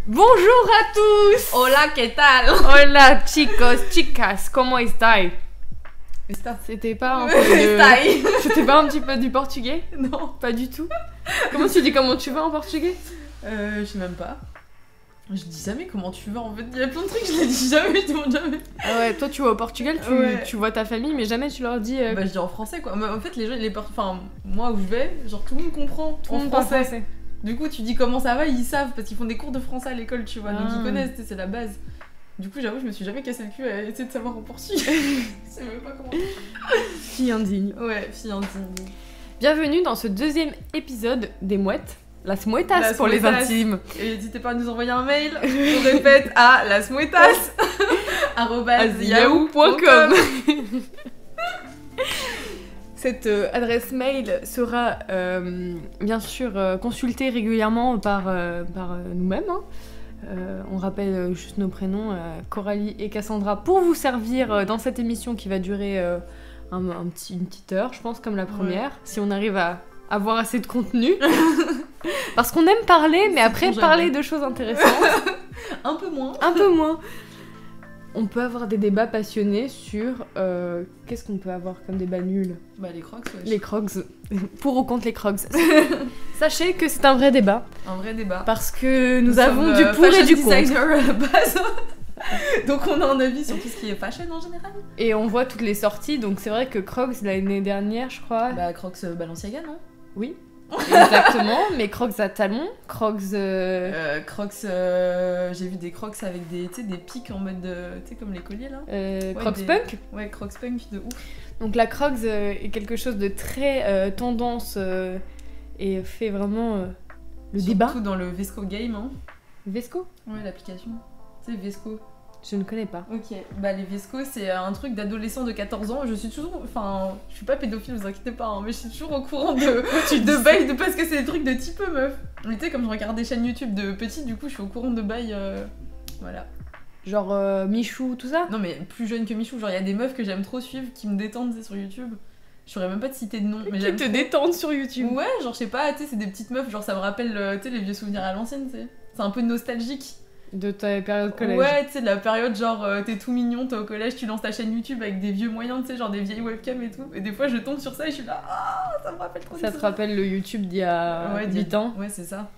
Bonjour à tous. Hola, ¿qué tal? Hola chicos, chicas, ¿cómo estáis? Está. C'était pas un peu de... C'était pas un petit peu du portugais? Non. Pas du tout. Comment tu dis comment tu vas en portugais? Je sais même pas. Je dis jamais comment tu vas en fait. Il y a plein de trucs, je les dis jamais, je demande jamais. Ah ouais, toi tu vas au Portugal, tu vois ta famille, mais jamais tu leur dis. Bah je dis en français quoi. Mais en fait les gens, enfin moi où je vais, genre tout le monde comprend tout le en monde parle français. français. Du coup tu dis comment ça va, ils savent parce qu'ils font des cours de français à l'école, tu vois. Donc Ah. ils connaissent, c'est la base. Du coup j'avoue je me suis jamais cassé le cul à essayer de savoir en portugais. Je sais même pas comment. Fille indigne. Ouais, fille indigne. Bienvenue dans ce deuxième épisode des Mouettes. Las Muetas Las pour les Muetas. intimes. Et n'hésitez pas à nous envoyer un mail, on répète à lasmuetas@yahoo.com. Cette adresse mail sera bien sûr consultée régulièrement par nous-mêmes. Hein. On rappelle juste nos prénoms, Coralie et Cassandra, pour vous servir dans cette émission qui va durer une petite heure, je pense, comme la première, si on arrive à avoir assez de contenu. Parce qu'on aime parler, mais après parler de choses intéressantes. Un peu moins. Un peu moins. On peut avoir des débats passionnés sur... qu'est-ce qu'on peut avoir comme débat nul? Bah les crocs, ouais. Les crocs. Pour ou contre les crocs. Sachez que c'est un vrai débat. Un vrai débat. Parce que nous sommes, avons du pour et du contre. designer à la base. Donc on a un avis sur tout ce qui est fashion en général. Et on voit toutes les sorties, donc c'est vrai que Crocs l'année dernière, je crois... Bah Crocs Balenciaga, non? Oui. Exactement, mais Crocs à talons, Crocs... Crocs, j'ai vu des Crocs avec des pics en mode, tu sais, comme les colliers là. Crocs punk. Ouais, Crocs punk de ouf. Donc la Crocs est quelque chose de très tendance et fait vraiment le débat. Surtout dans le Vesco Game, hein. Vesco? Ouais, l'application. Tu sais, Vesco. Je ne connais pas. Ok, bah les Vesco c'est un truc d'adolescent de 14 ans, je suis toujours, enfin, je suis pas pédophile, vous inquiétez pas, hein, mais je suis toujours au courant de bail, parce que c'est des trucs de type meuf. Mais tu sais, comme je regarde des chaînes YouTube de petite, du coup je suis au courant de bail, voilà. Genre Michou, tout ça? Non mais plus jeune que Michou, genre il y a des meufs que j'aime trop suivre, qui me détendent tu sais, sur YouTube. Je saurais même pas te citer de nom, mais j'aime te détendre sur YouTube. Ouais, genre je sais pas, tu sais, c'est des petites meufs, genre ça me rappelle, tu sais, les vieux souvenirs à l'ancienne, tu sais. C'est un peu nostalgique. De ta période collège. Ouais, tu sais, de la période genre t'es tout mignon, t'es au collège, tu lances ta chaîne YouTube avec des vieux moyens, tu sais, genre des vieilles webcams et tout. Et des fois je tombe sur ça et je suis là, ah, ça me rappelle trop. Ça te rappelle le YouTube d'il y a 8 ans? Ouais, c'est ça.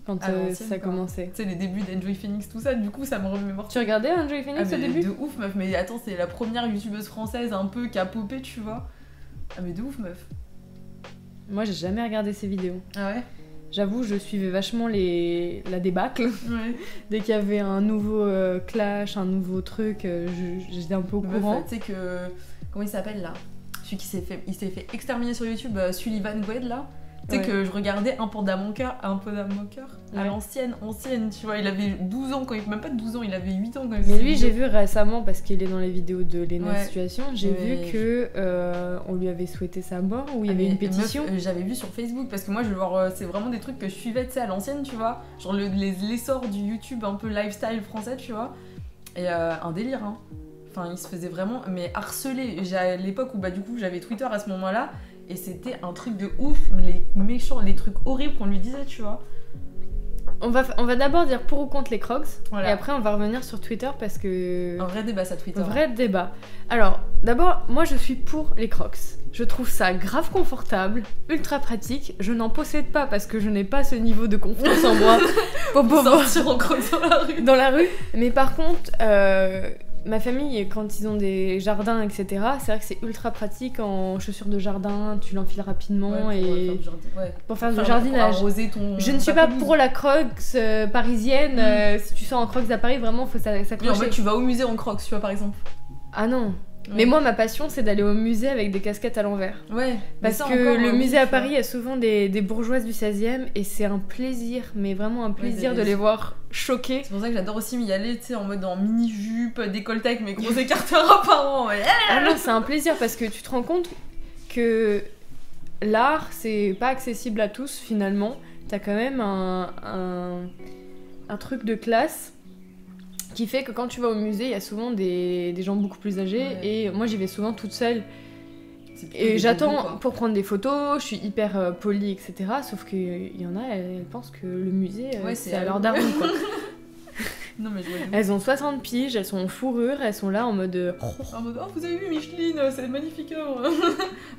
Quand ça commençait. Tu sais, les débuts d'Enjoy Phoenix, tout ça, du coup ça me remémore. Tu regardais Enjoy Phoenix au début? De ouf, meuf, mais attends, c'est la première youtubeuse française un peu qui a popé, tu vois. Ah, mais de ouf, meuf. Moi j'ai jamais regardé ses vidéos. Ah ouais? J'avoue, je suivais vachement la débâcle. Ouais. Dès qu'il y avait un nouveau clash, un nouveau truc, j'étais un peu au courant. Tu sais que... Comment il s'appelle là? Celui qui s'est fait exterminer sur YouTube, Sullivan Gwed là. Tu sais que je regardais un peu d'un mon cœur à l'ancienne, tu vois, il avait 12 ans, même pas 12 ans, il avait 8 ans quand il faisait. Mais lui, j'ai vu récemment, parce qu'il est dans les vidéos de Lena Situation, j'ai vu que on lui avait souhaité sa mort, ou il y avait une pétition. Meuf, j'avais vu sur Facebook, parce que moi, c'est vraiment des trucs que je suivais, tu sais, à l'ancienne, tu vois, genre l'essor du YouTube un peu lifestyle français, tu vois, et un délire, hein. Enfin, il se faisait vraiment, mais harceler. À l'époque où, bah, du coup, j'avais Twitter à ce moment-là, et c'était un truc de ouf, les méchants, les trucs horribles qu'on lui disait, tu vois. On va d'abord dire pour ou contre les Crocs, voilà. Et après on va revenir sur Twitter parce que... Un vrai débat ça, Twitter. Un vrai débat. Alors, d'abord, moi je suis pour les Crocs. Je trouve ça grave confortable, ultra pratique. Je n'en possède pas parce que je n'ai pas ce niveau de confiance en moi pour sortir en Crocs dans la rue. Dans la rue. Mais par contre... ma famille, quand ils ont des jardins, etc., c'est vrai que c'est ultra pratique en chaussures de jardin, tu l'enfiles rapidement pour faire du jardinage. Je ne suis pas pour la Crocs parisienne. Si tu sors en Crocs à Paris, vraiment, faut s'accrocher. Oui, en fait, tu vas au musée en Crocs, tu vois, par exemple. Ah non. Ouais. Mais moi, ma passion, c'est d'aller au musée avec des casquettes à l'envers. Ouais. Parce que le musée à Paris a souvent des bourgeoises du 16e et c'est un plaisir, mais vraiment un plaisir de les voir choquées. C'est pour ça que j'adore aussi y aller, tu sais, en mode en mini-jupe, décolleté avec mes gros écarteurs apparents. Ouais. Ah non, c'est un plaisir parce que tu te rends compte que l'art, c'est pas accessible à tous finalement. T'as quand même un truc de classe qui fait que quand tu vas au musée, il y a souvent des gens beaucoup plus âgés et moi j'y vais souvent toute seule. Et j'attends pour prendre des photos, je suis hyper polie, etc. Sauf qu'il y en a, elles pensent que le musée, c'est à leur daron, quoi. Non, mais je vois. Elles ont 60 piges, elles sont en fourrure, elles sont là en mode... En mode, oh, vous avez vu Micheline, c'est magnifique. Hein.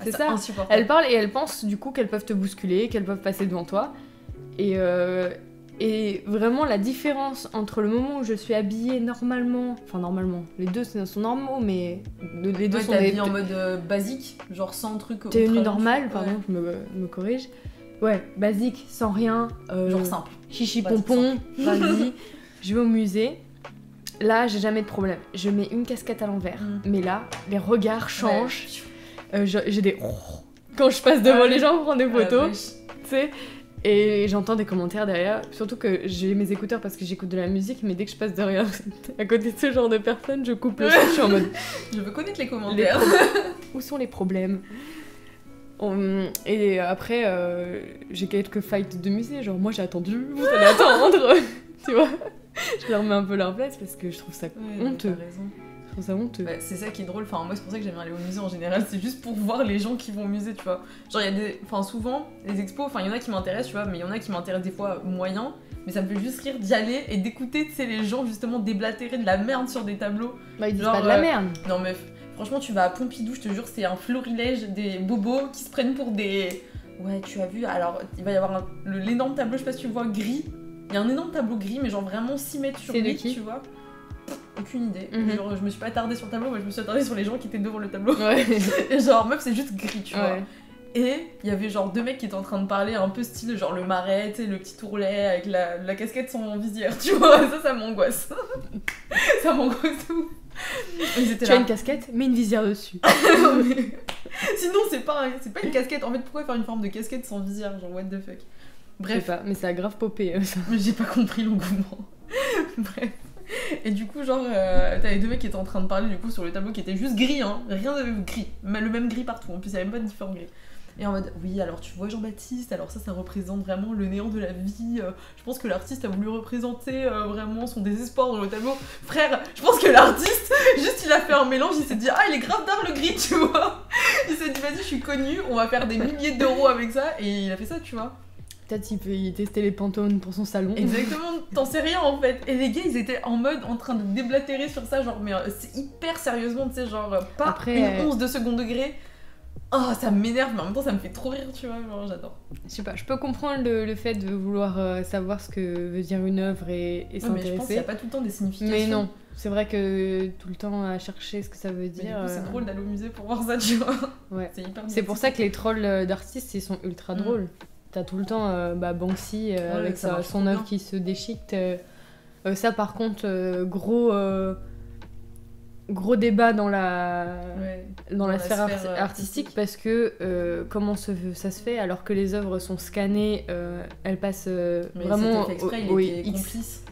C'est ça. Insupportable. Elles parlent et elles pensent du coup qu'elles peuvent te bousculer, qu'elles peuvent passer devant toi. Et vraiment la différence entre le moment où je suis habillée normalement, enfin normalement, les deux sont normaux, mais les deux sont t'es habillée en mode basique, genre sans truc. Tenue normale, pardon, je me corrige. Ouais, basique, sans rien. Genre simple. Chichi pompon, vas-y. Je vais au musée. Là, j'ai jamais de problème. Je mets une casquette à l'envers. Mais là, les regards changent. J'ai des... Quand je passe devant les gens pour prendre des photos, tu sais. Et j'entends des commentaires derrière. Surtout que j'ai mes écouteurs parce que j'écoute de la musique. Mais dès que je passe derrière, à côté de ce genre de personnes, je coupe le son. Je suis en mode... Je veux connaître les commentaires. Où sont les problèmes? Et après, j'ai quelques fights de musée, genre moi j'ai attendu, vous allez attendre, tu vois. Je leur mets un peu leur place parce que je trouve ça honteux. T'as raison. Je trouve ça honteux. Bah, c'est ça qui est drôle, enfin moi c'est pour ça que j'aime bien aller au musée en général, c'est juste pour voir les gens qui vont au musée, tu vois. Genre il y a des... Enfin souvent, les expos, enfin il y en a qui m'intéressent, tu vois, mais il y en a qui m'intéressent des fois moyen, mais ça me fait juste rire d'y aller et d'écouter, tu sais, les gens justement déblatérer de la merde sur des tableaux. Bah ils disent genre, pas de la merde. Non mais... Franchement, tu vas à Pompidou, je te jure, c'est un florilège des bobos qui se prennent pour des... Ouais, tu as vu, alors il va y avoir l'énorme tableau, je sais pas si tu vois, gris. Il y a un énorme tableau gris, mais genre vraiment 6 mètres sur 8, tu vois. Aucune idée. Genre, je me suis pas attardée sur le tableau, moi je me suis attardée sur les gens qui étaient devant le tableau. Ouais. Et genre, meuf, c'est juste gris, tu vois. Ouais. Et il y avait genre 2 mecs qui étaient en train de parler un peu style genre le marais, tu sais, le petit ourlet avec la casquette sans visière, tu vois. Ça m'angoisse. Ça m'angoisse tout. Tu as une casquette, mets une visière dessus. Sinon, c'est pas une casquette. En fait, pourquoi faire une forme de casquette sans visière? Genre, what the fuck. Bref. Je sais pas, mais ça a grave popé ça. Mais j'ai pas compris l'engouement. Bref. Et du coup, genre, t'avais 2 mecs qui étaient en train de parler du coup sur le tableau qui était juste gris, hein. Rien de gris. Mais le même gris partout. En plus, il y avait même pas de différents gris. Et en mode, oui, alors tu vois Jean-Baptiste, alors ça représente vraiment le néant de la vie. Je pense que l'artiste a voulu représenter vraiment son désespoir dans le tableau. Frère, je pense que l'artiste, juste il a fait un mélange, il s'est dit, ah, il est grave d'art le gris, tu vois. Il s'est dit, vas-y, je suis connu, on va faire des milliers d'euros avec ça. Et il a fait ça, tu vois. Peut-être il peut y tester les Pantones pour son salon. Exactement, t'en sais rien en fait. Et les gars, ils étaient en mode en train de déblatérer sur ça, genre, mais c'est hyper sérieusement, tu sais, genre, pas après, une once de second degré. Oh, ça m'énerve, mais en même temps, ça me fait trop rire, tu vois, genre, j'adore. Je sais pas, je peux comprendre le fait de vouloir savoir ce que veut dire une œuvre et s'intéresser. Mais je pense qu'il n'y a pas tout le temps des significations. Mais non, c'est vrai que tout le temps à chercher ce que ça veut dire. Mais du coup, c'est drôle d'aller au musée pour voir ça, tu vois. Ouais. C'est hyper C'est pour ça que les trolls d'artistes, ils sont ultra drôles. T'as tout le temps Banksy avec son œuvre qui se déchiquette. Ça, par contre, gros débat dans la sphère artistique parce que comment ça se fait alors que les œuvres sont scannées, elles passent vraiment au X.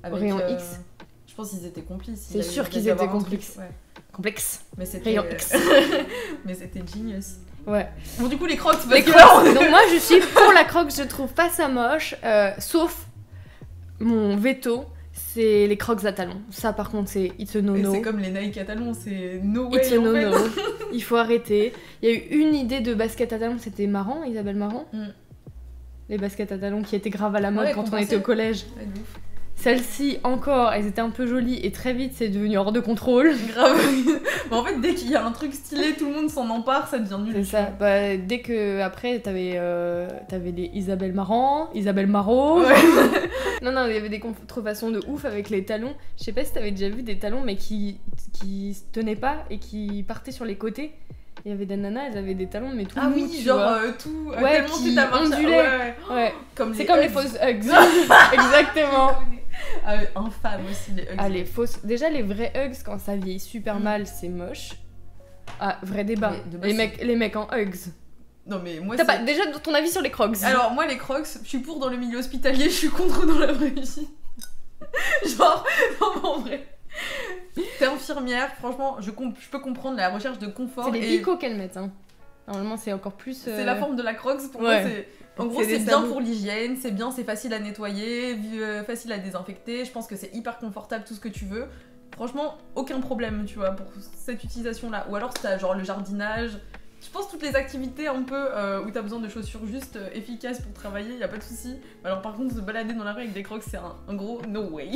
Rayon X. Je pense qu'ils étaient complices. C'est sûr qu'ils étaient complexes. Mais c'était Rayon X. Mais c'était genius. Ouais. Bon, du coup, les crocs, donc moi je suis pour la croque, je trouve pas ça moche, sauf mon veto. C'est les crocs à talons. Ça, par contre, c'est it's a no-no. C'est comme les Nike à talons, c'est no way. It's a no-no. Il faut arrêter. Il y a eu une idée de basket à talons, c'était marrant, Isabelle Marant. Les baskets à talons qui étaient grave à la mode quand on était au collège. Ouais, de ouf. Celles-ci, encore, elles étaient un peu jolies et très vite, c'est devenu hors de contrôle. Grave. Mais en fait, dès qu'il y a un truc stylé, tout le monde s'en empare, ça devient nul. C'est ça. Bah, dès que, après, t'avais les Isabelle Marant, Isabelle Marot. Ouais. Non, il y avait des contrefaçons de ouf avec les talons. Je sais pas si t'avais déjà vu des talons, mais qui se tenaient pas et qui partaient sur les côtés. Il y avait des nanas, elles avaient des talons, mais tout mou, mou, oui, genre tout tellement qui ondulait. Ouais. C'est comme les fausses Uggs. Exactement. Infâme aussi les Uggs. Ah, les fausses. Déjà, les vrais Uggs, quand ça vieillit super mal, c'est moche. Ah, vrai débat. Les mecs en Uggs. Non, mais moi, t'as pas déjà ton avis sur les Crocs? Alors, moi, les Crocs, je suis pour dans le milieu hospitalier, je suis contre dans la vraie vie. Genre, non, en vrai. T'es infirmière, franchement, je peux comprendre la recherche de confort. C'est les picots qu'elles mettent, hein. Normalement, c'est encore plus. C'est la forme de la Crocs, pour moi, c'est. En gros, c'est bien pour l'hygiène, c'est bien, c'est facile à nettoyer, facile à désinfecter. Je pense que c'est hyper confortable, tout ce que tu veux. Franchement, aucun problème, tu vois, pour cette utilisation-là. Ou alors, si t'as genre le jardinage, Je pense toutes les activités un peu où t'as besoin de chaussures juste efficaces pour travailler, y a pas de souci. Alors par contre se balader dans la rue avec des crocs c'est un gros no way.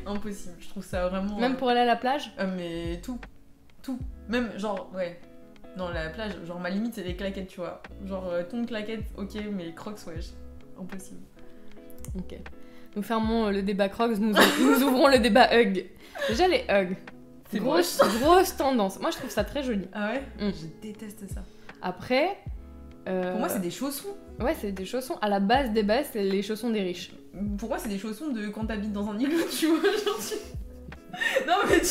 Impossible, je trouve ça vraiment... Même pour aller à la plage? Mais tout. Même genre, ouais. Non, la plage, genre ma limite c'est les claquettes, tu vois. Genre ton claquette, ok, mais les crocs, wesh. Impossible. Ok. Nous fermons le débat Crocs, nous ouvrons le débat Hug. Déjà les Hug. C'est grosse tendance. Moi je trouve ça très joli. Ah ouais Je déteste ça. Après... Pour moi c'est des chaussons. Ouais, c'est des chaussons. À la base des bases, c'est les chaussons des riches. Pour moi c'est des chaussons de quand t'habites dans un igloo, tu vois. Genre Non mais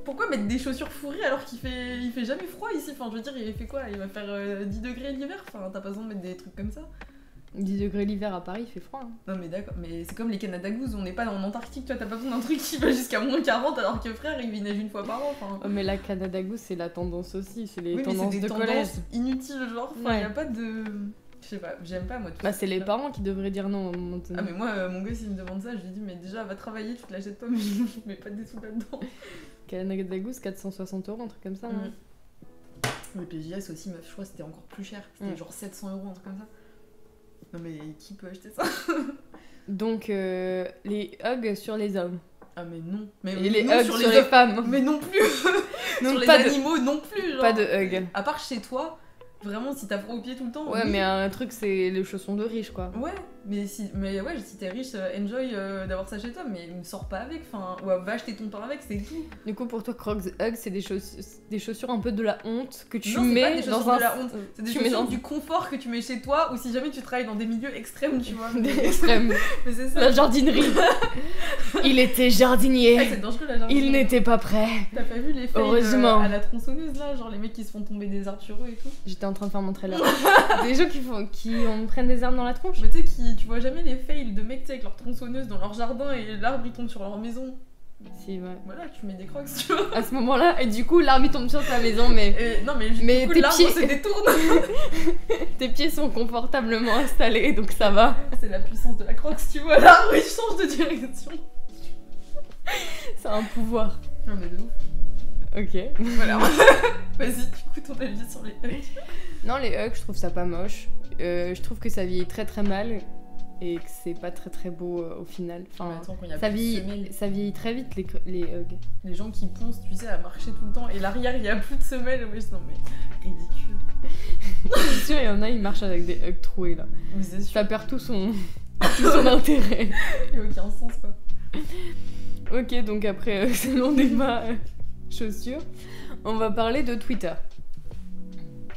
pourquoi mettre des chaussures fourrées alors qu'il fait jamais froid ici? Enfin je veux dire, il fait quoi? Il va faire 10 degrés l'hiver? Enfin t'as pas besoin de mettre des trucs comme ça. 10 degrés l'hiver à Paris, il fait froid. Hein. Non mais d'accord, mais c'est comme les Canada Goose, on n'est pas en Antarctique, toi t'as pas besoin d'un truc qui va jusqu'à moins 40 alors que frère il neige une fois par an. Enfin... Oh, mais la Canada Goose c'est la tendance aussi, c'est les oui, tendances mais c'est des de collège. tendances inutiles genre, enfin y a pas de... Je sais pas, j'aime pas moi tout ça. Bah c'est les parents qui devraient dire non à un moment donné. Ah mais moi mon gosse il me demande ça, je lui dis mais déjà va travailler, tu te l'achètes pas mais je mets pas des sous là-dedans. Canada Goose 460 €, un truc comme ça. Non le PJS aussi meuf, je crois que c'était encore plus cher, c'était genre 700 €, un truc comme ça. Non mais qui peut acheter ça? Donc les hugs sur les hommes. Ah mais non. Mais et les non, hugs sur les femmes. Mais non plus. Donc sur les pas animaux non plus. Genre. Pas de hugs. À part chez toi, vraiment si t'as froid aux pieds tout le temps. Ouais oui. mais un truc c'est le chausson de riche quoi. Ouais mais si t'es riche, enjoy d'avoir ça chez toi, mais ne sors pas avec, enfin ou va acheter ton pain avec, c'est tout. Du coup pour toi Crocs Hugs c'est des chaussures un peu de la honte que tu non, mets c'est pas des dans un... de la honte. C'est des chaussures du confort que tu mets chez toi ou si jamais tu travailles dans des milieux extrêmes, tu vois. Des extrêmes. Mais c'est ça. La jardinerie. Il était jardinier. Ah, c'est dangereux la jardinerie. Il n'était pas prêt. T'as pas vu les fails Heureusement. À la tronçonneuse là, genre les mecs qui se font tomber des arbres sur eux et tout. J'étais en train de faire mon trailer. Des gens qui prennent des arbres dans la tronche. Mais tu sais, tu vois jamais les fails de mecs avec leur tronçonneuse dans leur jardin et l'arbre il tombe sur leur maison. Si, ouais. Voilà, tu mets des crocs, tu vois. À ce moment-là, et du coup, l'arbre il tombe sur ta maison, mais. Non, mais du coup, l'arbre se détourne. Tes pieds sont confortablement installés, donc ça va. C'est la puissance de la crocs, tu vois. L'arbre il change de direction. C'est un pouvoir. Non, mais de ouf. Ok. Voilà. Vas-y, du coup, ton avis sur les hugs. Non, les hugs, je trouve ça pas moche. Je trouve que ça vieillit très très mal. Et que c'est pas très très beau au final. Enfin, attends, quand y a ça, vieillit, ça vieillit très vite les hugs. Les gens qui poncent, tu sais, à marcher tout le temps. Et l'arrière, il y a plus de semelles. Ouais, non mais ridicule. C'est sûr, il y en a, ils marchent avec des hugs troués là. Mais c'est sûr. Ça perd tout son intérêt. Il y a aucun sens quoi. Ok, donc après ce long débat chaussures, on va parler de Twitter.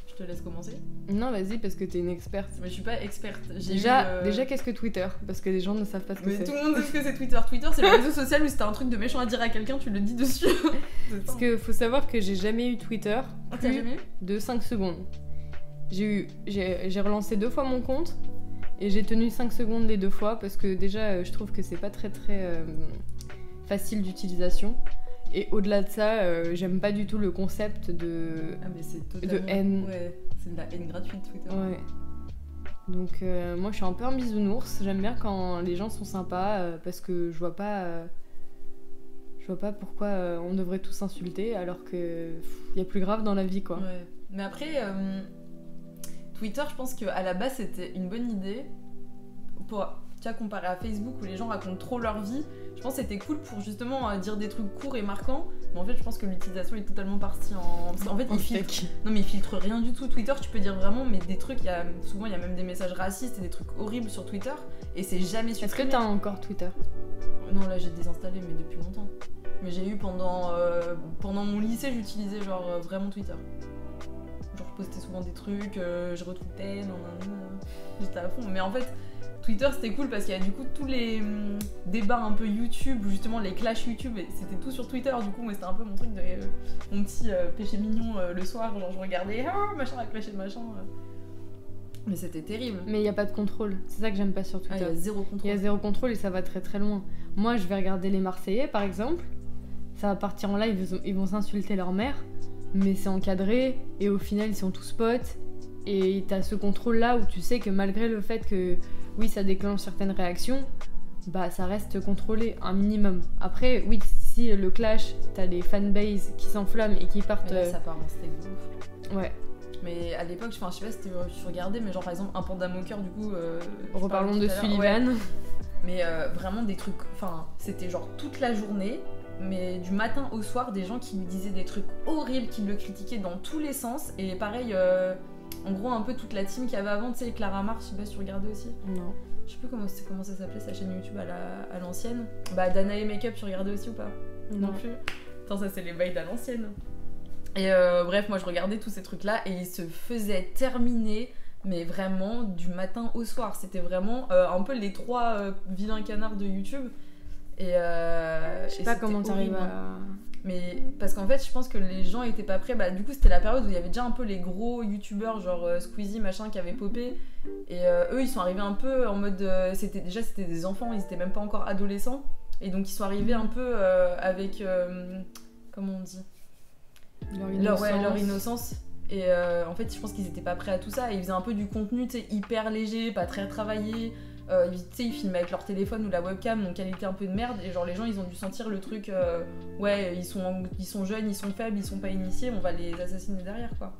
Je te laisse commencer. Non, vas-y, parce que t'es une experte. Mais je suis pas experte. Déjà, qu'est-ce que Twitter? Parce que les gens ne savent pas ce que c'est. Mais tout le monde sait ce que c'est Twitter. Twitter, c'est le réseau social où si t'as un truc de méchant à dire à quelqu'un, tu le dis dessus. Parce que faut savoir que j'ai jamais eu Twitter T'as jamais eu de 5 secondes. J'ai relancé 2 fois mon compte et j'ai tenu 5 secondes les 2 fois parce que déjà, je trouve que c'est pas très très facile d'utilisation. Et au-delà de ça, j'aime pas du tout le concept de haine. Ouais, c'est de la haine gratuite Twitter. Ouais. Donc moi je suis un peu un bisounours, j'aime bien quand les gens sont sympas parce que je vois pas pourquoi on devrait tous s'insulter alors que y a plus grave dans la vie quoi. Ouais. Mais après Twitter, je pense qu'à la base c'était une bonne idée pour comparé à Facebook où les gens racontent trop leur vie. Je pense que c'était cool pour justement dire des trucs courts et marquants, mais en fait je pense que l'utilisation est totalement partie en fait il filtre rien du tout. Twitter, tu peux dire vraiment mais des trucs, souvent il y a même des messages racistes et des trucs horribles sur Twitter et c'est jamais supprimé. Est-ce que t'as encore Twitter? Non, là j'ai désinstallé mais depuis longtemps. Mais j'ai eu pendant mon lycée, j'utilisais genre vraiment Twitter. Genre je postais souvent des trucs, je retweetais, j'étais à fond. Mais en fait Twitter c'était cool parce qu'il y a du coup tous les débats un peu YouTube, justement les clashs YouTube, et c'était tout sur Twitter. Du coup moi c'était un peu mon truc de mon petit péché mignon le soir, genre je regardais machin à clasher de machin. Mais c'était terrible. Mais il n'y a pas de contrôle, c'est ça que j'aime pas sur Twitter. Il y a zéro contrôle. Il y a zéro contrôle et ça va très très loin. Moi je vais regarder les Marseillais par exemple, ça va partir en live, ils vont s'insulter leur mère, mais c'est encadré et au final ils sont tous potes. Et t'as ce contrôle là où tu sais que malgré le fait que oui ça déclenche certaines réactions, bah ça reste contrôlé un minimum. Après oui si le clash t'as des fanbases qui s'enflamment et qui partent... Mais là, ça part en steak de ouf. Ouais. Mais à l'époque, je sais pas si tu regardais, mais genre par exemple un panda moqueur du coup. Reparlons de Sullivan. Ouais. Mais vraiment des trucs, c'était genre toute la journée, mais du matin au soir, des gens qui lui disaient des trucs horribles, qui le critiquaient dans tous les sens. Et pareil, en gros un peu toute la team qu'il y avait avant, tu sais, Clara Mars, je sais pas si tu regardais aussi. Non. Je sais plus comment ça s'appelait sa chaîne YouTube à l'ancienne. Bah Danae Makeup, tu regardais aussi ou pas? Non plus. Attends, ça c'est les bails d'à l'ancienne. Et bref, moi je regardais tous ces trucs-là et ils se faisaient terminer, mais vraiment du matin au soir. C'était vraiment un peu les 3 vilains canards de YouTube. Et je sais pas comment t'arrives à... Mais parce qu'en fait, je pense que les gens étaient pas prêts. Bah, du coup, c'était la période où il y avait déjà un peu les gros youtubeurs, genre Squeezie, machin, qui avaient popé. Et eux, ils sont arrivés un peu en mode. C'était des enfants, ils étaient même pas encore adolescents. Et donc, ils sont arrivés un peu avec. Comment on dit? Leur innocence. Et en fait, je pense qu'ils étaient pas prêts à tout ça. Et ils faisaient un peu du contenu, tu sais, hyper léger, pas très travaillé. Ils filmaient avec leur téléphone ou la webcam, donc qualité un peu de merde. Et genre, les gens, ils ont dû sentir le truc. Ils sont jeunes, ils sont faibles, ils sont pas initiés, on va les assassiner derrière, quoi.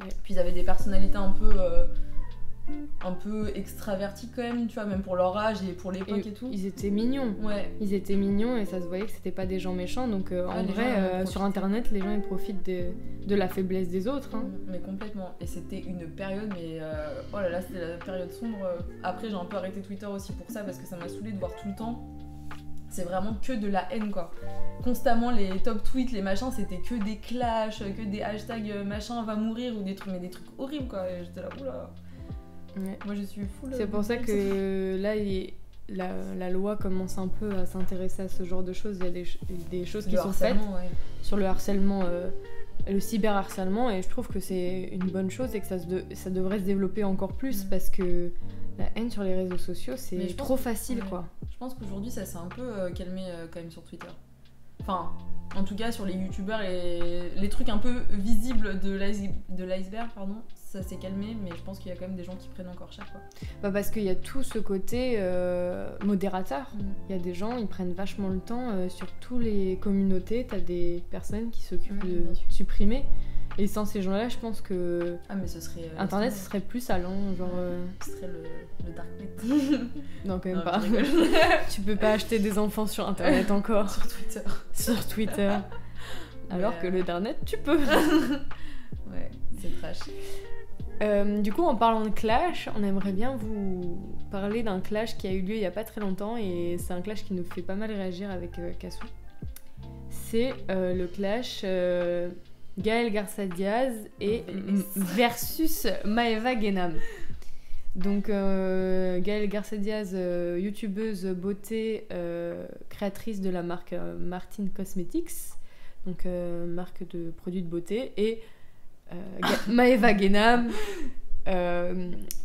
Ouais. Puis ils avaient des personnalités un peu extravertis quand même, tu vois, même pour leur âge et pour l'époque et tout. Ils étaient mignons. Ouais. Ils étaient mignons et ça se voyait que c'était pas des gens méchants. Donc en vrai, sur internet, les gens ils profitent de la faiblesse des autres. Hein. Mais complètement. Et c'était une période, mais oh là là, c'était la période sombre. Après, j'ai un peu arrêté Twitter aussi pour ça parce que ça m'a saoulée de voir tout le temps. C'est vraiment que de la haine, quoi. Constamment, les top tweets, les machins, c'était que des clashs, que des hashtags machin va mourir ou des trucs, mais des trucs horribles, quoi. Et j'étais là, oula. Ouais. Moi je suis full. C'est pour ça que là la loi commence un peu à s'intéresser à ce genre de choses. Il y a des choses qui sont faites sur le harcèlement, le cyberharcèlement, et je trouve que c'est une bonne chose et que ça devrait se développer encore plus parce que la haine sur les réseaux sociaux c'est trop facile quoi. Je pense qu'aujourd'hui ça s'est un peu calmé quand même sur Twitter. Enfin, en tout cas sur les youtubeurs et les trucs un peu visibles de l'iceberg, pardon. Ça s'est calmé, mais je pense qu'il y a quand même des gens qui prennent encore cher, quoi. Bah parce qu'il y a tout ce côté modérateur. Il y a des gens, ils prennent vachement le temps sur toutes les communautés. T'as des personnes qui s'occupent de supprimer. Et sans ces gens-là, je pense que mais ce serait Internet, ce serait plus allant, genre. Ce serait le darknet. Non, quand même pas. Tu peux pas acheter des enfants sur Internet encore. Sur Twitter. Alors que le darknet, tu peux. Ouais, c'est trash. Du coup, en parlant de clash, on aimerait bien vous parler d'un clash qui a eu lieu il y a pas très longtemps et c'est un clash qui nous fait pas mal réagir avec Kassou. C'est le clash Gaël Garcia Diaz et versus Maeva Guénam. Donc Gaël Garcia Diaz, youtubeuse beauté, créatrice de la marque Martin Cosmetics, donc marque de produits de beauté, et Maeva Guénam,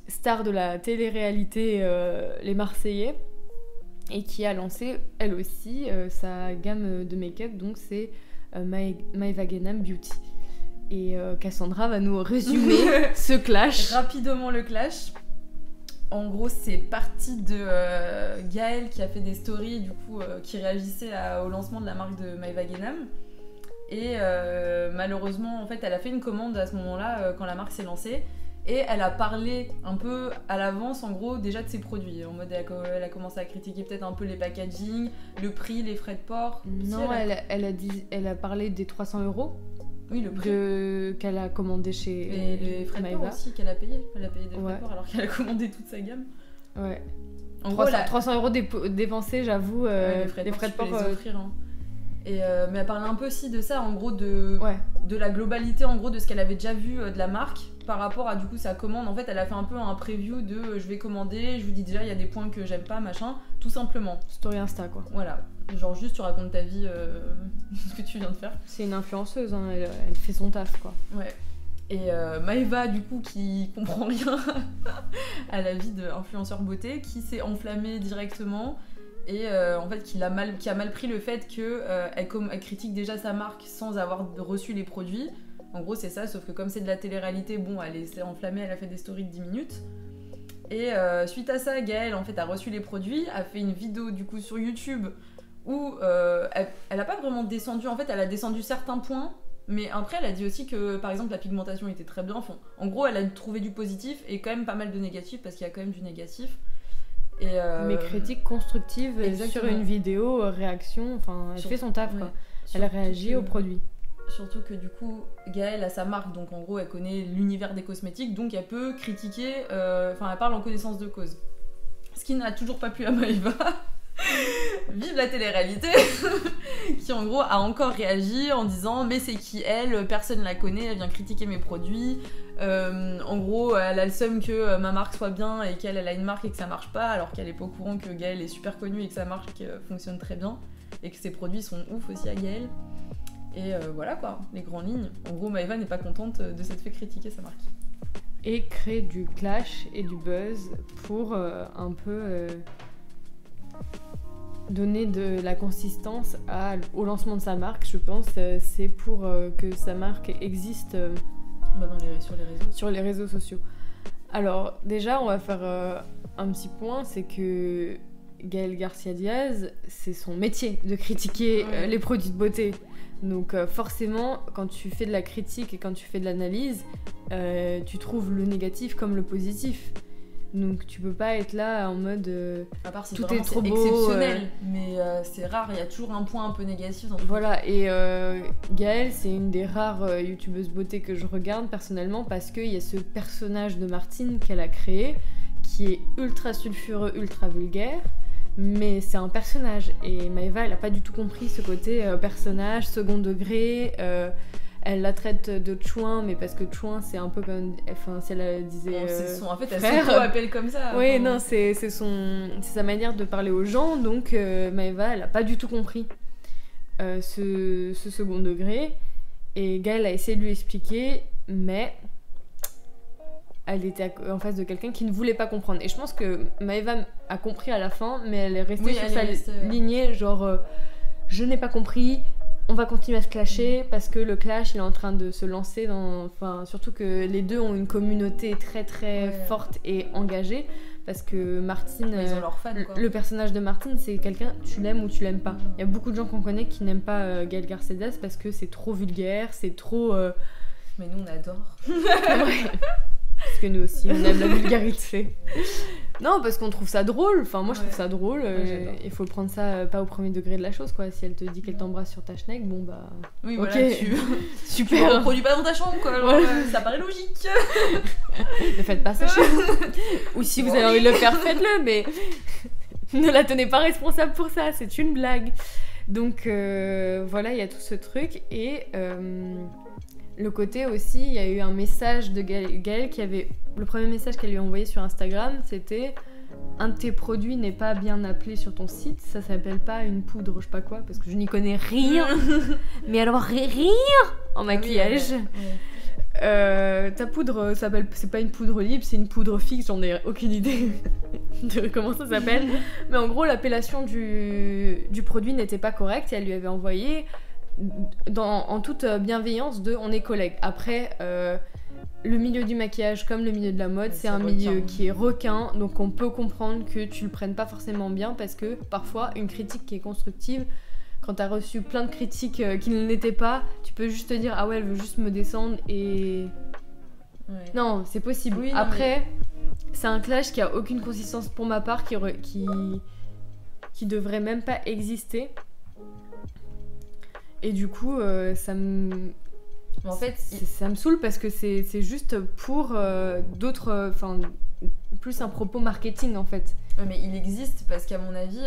star de la télé-réalité Les Marseillais, et qui a lancé elle aussi sa gamme de make-up, donc c'est Maeva Guénam Beauty. Et Cassandra va nous résumer ce clash. Rapidement le clash. En gros, c'est parti de Gaël qui a fait des stories du coup qui réagissaient au lancement de la marque de Maeva Guénam. Et malheureusement, en fait, elle a fait une commande à ce moment-là quand la marque s'est lancée. Et elle a parlé un peu à l'avance, en gros, déjà de ses produits. En mode, elle a commencé à critiquer peut-être un peu les packaging, le prix, les frais de port. Non, elle a parlé des 300 €. Oui, le prix. Qu'elle a commandé chez et les frais de port aussi qu'elle a payé. Elle a payé des frais de port alors qu'elle a commandé toute sa gamme. Ouais. En 300 € dépensés, j'avoue. Les frais de port. Tu peux les offrir, hein. Et mais elle parlait un peu aussi de ça, en gros, de la globalité, en gros, de ce qu'elle avait déjà vu de la marque par rapport à du coup sa commande. En fait, elle a fait un peu un preview de je vais commander, je vous dis déjà il y a des points que j'aime pas, machin, tout simplement. Story Insta, quoi. Voilà. Genre juste tu racontes ta vie, ce que tu viens de faire. C'est une influenceuse, hein, elle fait son taf, quoi. Ouais. Et Maeva, du coup, qui comprend rien à la vie d'influenceur beauté, qui s'est enflammée directement et en fait qui a mal pris le fait qu'elle critique déjà sa marque sans avoir reçu les produits. En gros, c'est ça, sauf que comme c'est de la télé-réalité, bon, elle s'est enflammée, elle a fait des stories de 10 minutes. Et suite à ça, Gaëlle, en fait, a reçu les produits, a fait une vidéo, du coup, sur YouTube où elle a pas vraiment descendu. En fait, elle a descendu certains points, Mais après, elle a dit aussi que, par exemple, la pigmentation était très bien. Enfin, en gros, elle a trouvé du positif et quand même pas mal de négatif, parce qu'il y a quand même du négatif. Mais critique constructive Exactement. sur une vidéo, réaction, enfin, elle fait son taf, quoi. Elle Surtout réagit au produit. Surtout que du coup, Gaëlle a sa marque, donc en gros, elle connaît l'univers des cosmétiques, donc elle peut critiquer, enfin, elle parle en connaissance de cause. Ce qui n'a toujours pas plu à Maëva. Vive la télé-réalité. Qui en gros a encore réagi en disant mais c'est qui elle, personne la connaît, elle vient critiquer mes produits. En gros, elle a le seum que ma marque soit bien et qu'elle a une marque et que ça marche pas, alors qu'elle est pas au courant que Gaëlle est super connue et que sa marque fonctionne très bien et que ses produits sont ouf aussi à Gaëlle. Et voilà quoi, les grandes lignes. En gros, Maëva n'est pas contente de s'être fait critiquer sa marque. Et crée du clash et du buzz pour un peu donner de la consistance au lancement de sa marque, je pense. C'est pour que sa marque existe sur les réseaux sociaux. Alors déjà, on va faire un petit point, c'est que Gaëlle Garcia Diaz, c'est son métier de critiquer les produits de beauté. Donc forcément, quand tu fais de la critique et quand tu fais de l'analyse, tu trouves le négatif comme le positif. Donc tu peux pas être là en mode à part si tout vraiment est trop c'est beau, exceptionnel, mais c'est rare, il y a toujours un point un peu négatif dans tout. Voilà, et Gaëlle, c'est une des rares youtubeuses beauté que je regarde personnellement parce qu'il y a ce personnage de Martine qu'elle a créé qui est ultra sulfureux, ultra vulgaire, mais c'est un personnage et Maëva elle a pas du tout compris ce côté personnage, second degré. Elle la traite de chouin, mais parce que chouin c'est un peu comme, enfin si elle disait en fait elle frère. s'auto-appelle comme ça. Oui, enfin... non, c'est sa manière de parler aux gens, donc Maëva elle a pas du tout compris ce second degré et Gaëlle a essayé de lui expliquer, mais elle était en face de quelqu'un qui ne voulait pas comprendre. Et je pense que Maëva a compris à la fin, mais elle est restée sur sa lignée, genre je n'ai pas compris, on va continuer à se clasher parce que le clash il est en train de se lancer dans... Enfin, surtout que les deux ont une communauté très très forte et engagée parce que Martine, ils ont leurs fans, quoi. Le personnage de Martine c'est quelqu'un, tu l'aimes ou tu l'aimes pas. Il y a beaucoup de gens qu'on connaît qui n'aiment pas Gaëlle Garcia Diaz parce que c'est trop vulgaire, c'est trop... Mais nous on adore. Ouais. Parce que nous aussi on aime la vulgarité. Non, parce qu'on trouve ça drôle. Enfin, moi je trouve ça drôle. Il faut prendre ça pas au premier degré de la chose, quoi. Si elle te dit qu'elle t'embrasse sur ta schneck, bon bah. Oui, ok, voilà, super. Tu reproduis pas dans ta chambre, quoi. Alors, ça paraît logique. Ne faites pas ça chez vous. Ou si vous avez envie de le faire, faites-le, mais ne la tenez pas responsable pour ça. C'est une blague. Donc voilà, il y a tout ce truc et. Le côté aussi, il y a eu un message de Gaëlle qui avait... Le premier message qu'elle lui a envoyé sur Instagram, c'était « Un de tes produits n'est pas bien appelé sur ton site, ça s'appelle pas une poudre, je sais pas quoi, parce que je n'y connais rien, mais alors rien en maquillage. Ta poudre s'appelle... C'est pas une poudre libre, c'est une poudre fixe, j'en ai aucune idée de comment ça s'appelle. Mais en gros, l'appellation du produit n'était pas correcte et elle lui avait envoyé... en toute bienveillance on est collègues. Après, le milieu du maquillage comme le milieu de la mode, c'est un milieu qui est requin, donc on peut comprendre que tu le prennes pas forcément bien parce que parfois une critique qui est constructive, quand t'as reçu plein de critiques qui ne l'étaient pas, tu peux juste te dire ah ouais elle veut juste me descendre et... Non, c'est possible. Oui, après, c'est un clash qui a aucune consistance pour ma part, qui devrait même pas exister. Et du coup, ça me saoule parce que c'est juste pour d'autres... Enfin, plus un propos marketing, en fait. Ouais, mais il existe parce qu'à mon avis...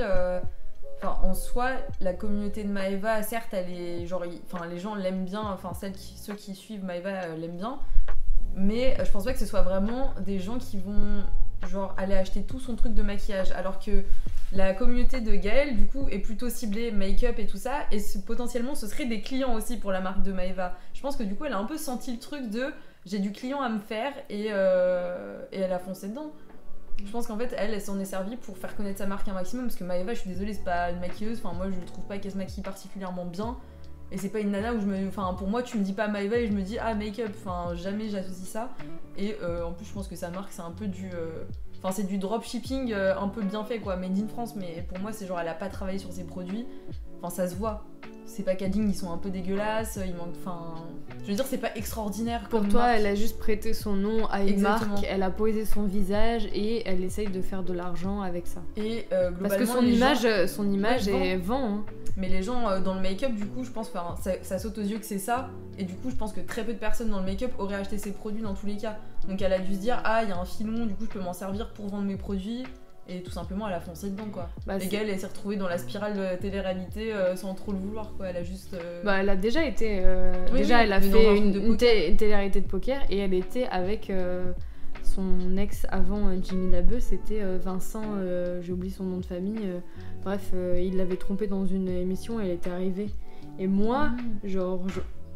en soi, la communauté de Maëva, certes, elle est... Genre, les gens l'aiment bien, enfin, ceux qui suivent Maëva l'aiment bien. Mais je pense pas que ce soit vraiment des gens qui vont... genre aller acheter tout son truc de maquillage, alors que la communauté de Gaëlle du coup est plutôt ciblée make-up et tout ça, et potentiellement ce serait des clients aussi pour la marque de Maëva. Je pense que du coup elle a un peu senti le truc de j'ai du client à me faire et elle a foncé dedans. Je pense qu'en fait elle s'en est servie pour faire connaître sa marque un maximum, parce que Maëva, je suis désolée, c'est pas une maquilleuse, enfin moi je trouve pas qu'elle se maquille particulièrement bien. Et c'est pas une nana où pour moi tu me dis pas Maëva et je me dis ah make-up, enfin jamais j'associe ça. Et en plus je pense que sa marque c'est un peu du... c'est du dropshipping un peu bien fait quoi, made in France, mais pour moi c'est genre elle a pas travaillé sur ses produits. Enfin ça se voit. Ces packaging, ils sont un peu dégueulasses, il manque... Enfin... Je veux dire, c'est pas extraordinaire Pour comme toi, marque. elle a juste prêté son nom à une Exactement. marque, elle a posé son visage et elle essaye de faire de l'argent avec ça. Et globalement, Parce que son les image, gens... est vend. Hein. Mais les gens dans le make-up, du coup, je pense, ça saute aux yeux que c'est ça. Et du coup, je pense que très peu de personnes dans le make-up auraient acheté ces produits dans tous les cas. Donc elle a dû se dire, ah, il y a un filon, du coup, je peux m'en servir pour vendre mes produits. Et tout simplement, elle a foncé dedans, quoi. Bah, et Gaëlle, elle s'est retrouvée dans la spirale de télé-réalité sans trop le vouloir, quoi. Elle a juste... Bah, elle a déjà été... Oui, déjà, oui, elle a mais dans fait un film de une télé-réalité de poker et elle était avec son ex avant Jimmy Labeu, c'était Vincent, j'ai oublié son nom de famille. Bref, il l'avait trompée dans une émission et elle était arrivée. Et moi, genre...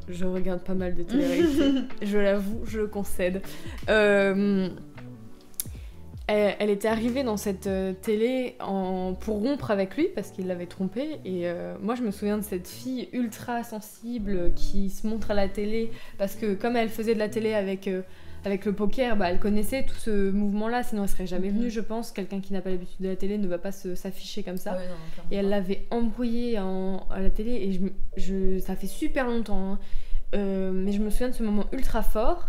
Je regarde pas mal de télé-réalité. Je l'avoue, je le concède. Elle était arrivée dans cette télé pour rompre avec lui parce qu'il l'avait trompée. Et moi, je me souviens de cette fille ultra sensible qui se montre à la télé parce que comme elle faisait de la télé avec le poker, bah, elle connaissait tout ce mouvement-là. Sinon, elle serait jamais venue, je pense. Quelqu'un qui n'a pas l'habitude de la télé ne va pas s'afficher comme ça. Ah ouais, non, et elle l'avait embrouillée à la télé. Et ça fait super longtemps. Hein. Mais je me souviens de ce moment ultra fort.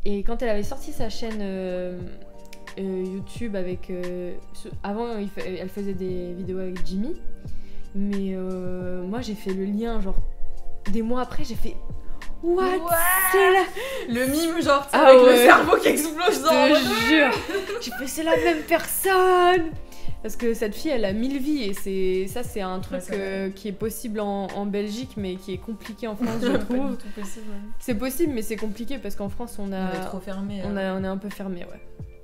Et quand elle avait sorti sa chaîne... YouTube avec... avant, elle faisait des vidéos avec Jimmy. Mais moi, j'ai fait le lien, genre... Des mois après, j'ai fait... What, c'est la... Le mime, genre, avec le cerveau qui explose dans le... Je te jure. J'ai fait, c'est la même personne. Parce que cette fille, elle a 1000 vies. Et c'est un truc qui est possible en Belgique, mais qui est compliqué en France, je trouve. Pas du tout possible, ouais. C'est possible, mais c'est compliqué parce qu'en France, on est trop fermé. On est un peu fermé, ouais.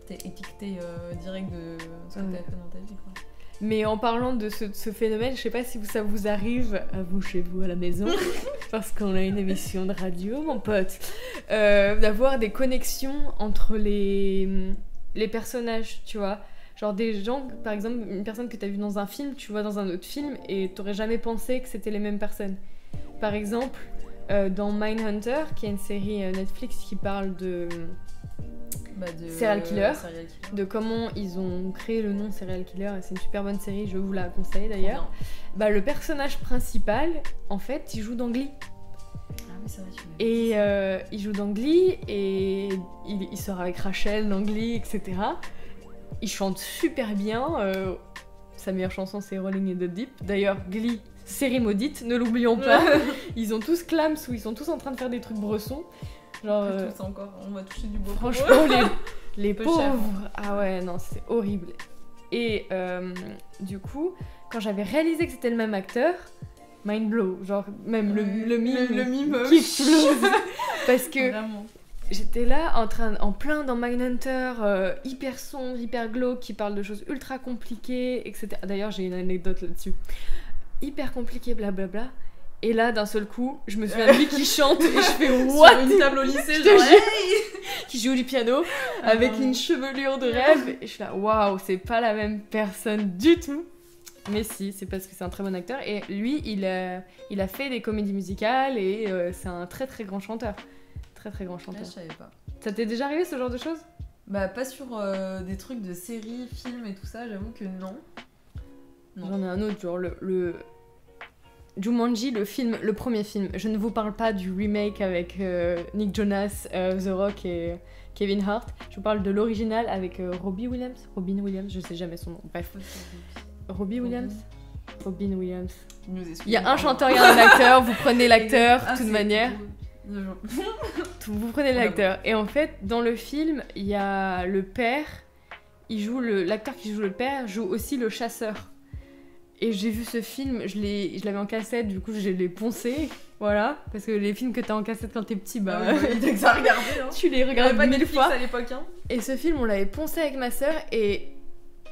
T'es étiqueté direct de ce que t'as fait dans ta vie, quoi. Mais en parlant de ce phénomène, je sais pas si ça vous arrive, à vous, chez vous, à la maison, parce qu'on a une émission de radio, mon pote, d'avoir des connexions entre les personnages, tu vois. Genre des gens, par exemple, une personne que t'as vue dans un film, tu vois dans un autre film, et t'aurais jamais pensé que c'était les mêmes personnes. Par exemple, dans Mindhunter, qui est une série Netflix qui parle de serial killer, de comment ils ont créé le nom serial killer. C'est une super bonne série, je vous la conseille d'ailleurs. Bah, le personnage principal, en fait, il joue dans Glee. Ah mais c'est vrai, et il joue dans Glee et il sort avec Rachel dans Glee, etc. Il chante super bien. Sa meilleure chanson, c'est Rolling in the Deep. D'ailleurs, Glee, série maudite, ne l'oublions pas. Ils ont tous clams où ils sont tous en train de faire des trucs bressons. Genre, tous encore, on va toucher du bois. Franchement, les pauvres. Cher. Ah ouais, non, c'est horrible. Et du coup, quand j'avais réalisé que c'était le même acteur, mind blow, genre même le mime qui explose. Parce que vraiment. J'étais là en plein dans Mindhunter, hyper sombre, hyper glauque, qui parle de choses ultra compliquées, etc. D'ailleurs, j'ai une anecdote là-dessus. Hyper compliqué, blablabla. Et là, d'un seul coup, je me souviens de lui qui chante et je fais what? Sur une table au lycée, genre qui joue du piano avec une chevelure de rêve. Et je suis là, waouh, c'est pas la même personne du tout. Mais si, c'est parce que c'est un très bon acteur. Et lui, il a fait des comédies musicales et c'est un très très grand chanteur. Très très grand chanteur. Je savais pas. Ça t'est déjà arrivé ce genre de choses? Bah pas sur des trucs de séries, films et tout ça, j'avoue que non. J'en ai un autre, genre le Jumanji, le premier film. Je ne vous parle pas du remake avec Nick Jonas, The Rock et Kevin Hart. Je vous parle de l'original avec Robin Williams, je sais jamais son nom. Bref. Robin Williams. Il y a un chanteur, il y a un acteur, vous prenez l'acteur, de toute manière. Vous prenez l'acteur. Et en fait, dans le film, il y a le père, l'acteur qui joue le père joue aussi le chasseur. Et j'ai vu ce film, je l'avais en cassette, du coup je l'ai poncé, voilà, parce que les films que t'as en cassette quand t'es petit, bah dès que ça regardé, hein. Tu les regardes pas 1000 fois. à l'époque, hein. Et ce film, on l'avait poncé avec ma sœur et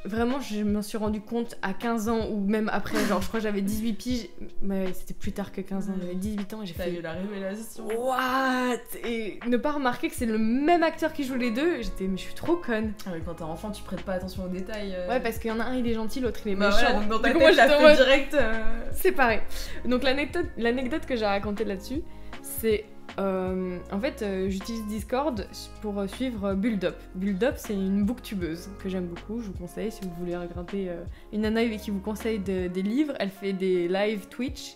vraiment je m'en suis rendu compte à 15 ans ou même après, genre je crois que j'avais 18 piges, mais c'était plus tard que 15 ans, j'avais 18 ans et j'ai fait eu la révélation. What? Et ne pas remarquer que c'est le même acteur qui joue les deux, mais je suis trop conne. Ah mais quand t'es enfant, tu prêtes pas attention aux détails. Ouais, parce qu'il y en a un, il est gentil, l'autre il est méchant. Ouais, donc dans ta tête, t'as fait direct. C'est pareil. Donc l'anecdote que j'ai racontée là-dessus, c'est en fait, j'utilise Discord pour suivre Buldup. Buldup, c'est une booktubeuse que j'aime beaucoup. Je vous conseille si vous voulez regarder une nana qui vous conseille des livres. Elle fait des live Twitch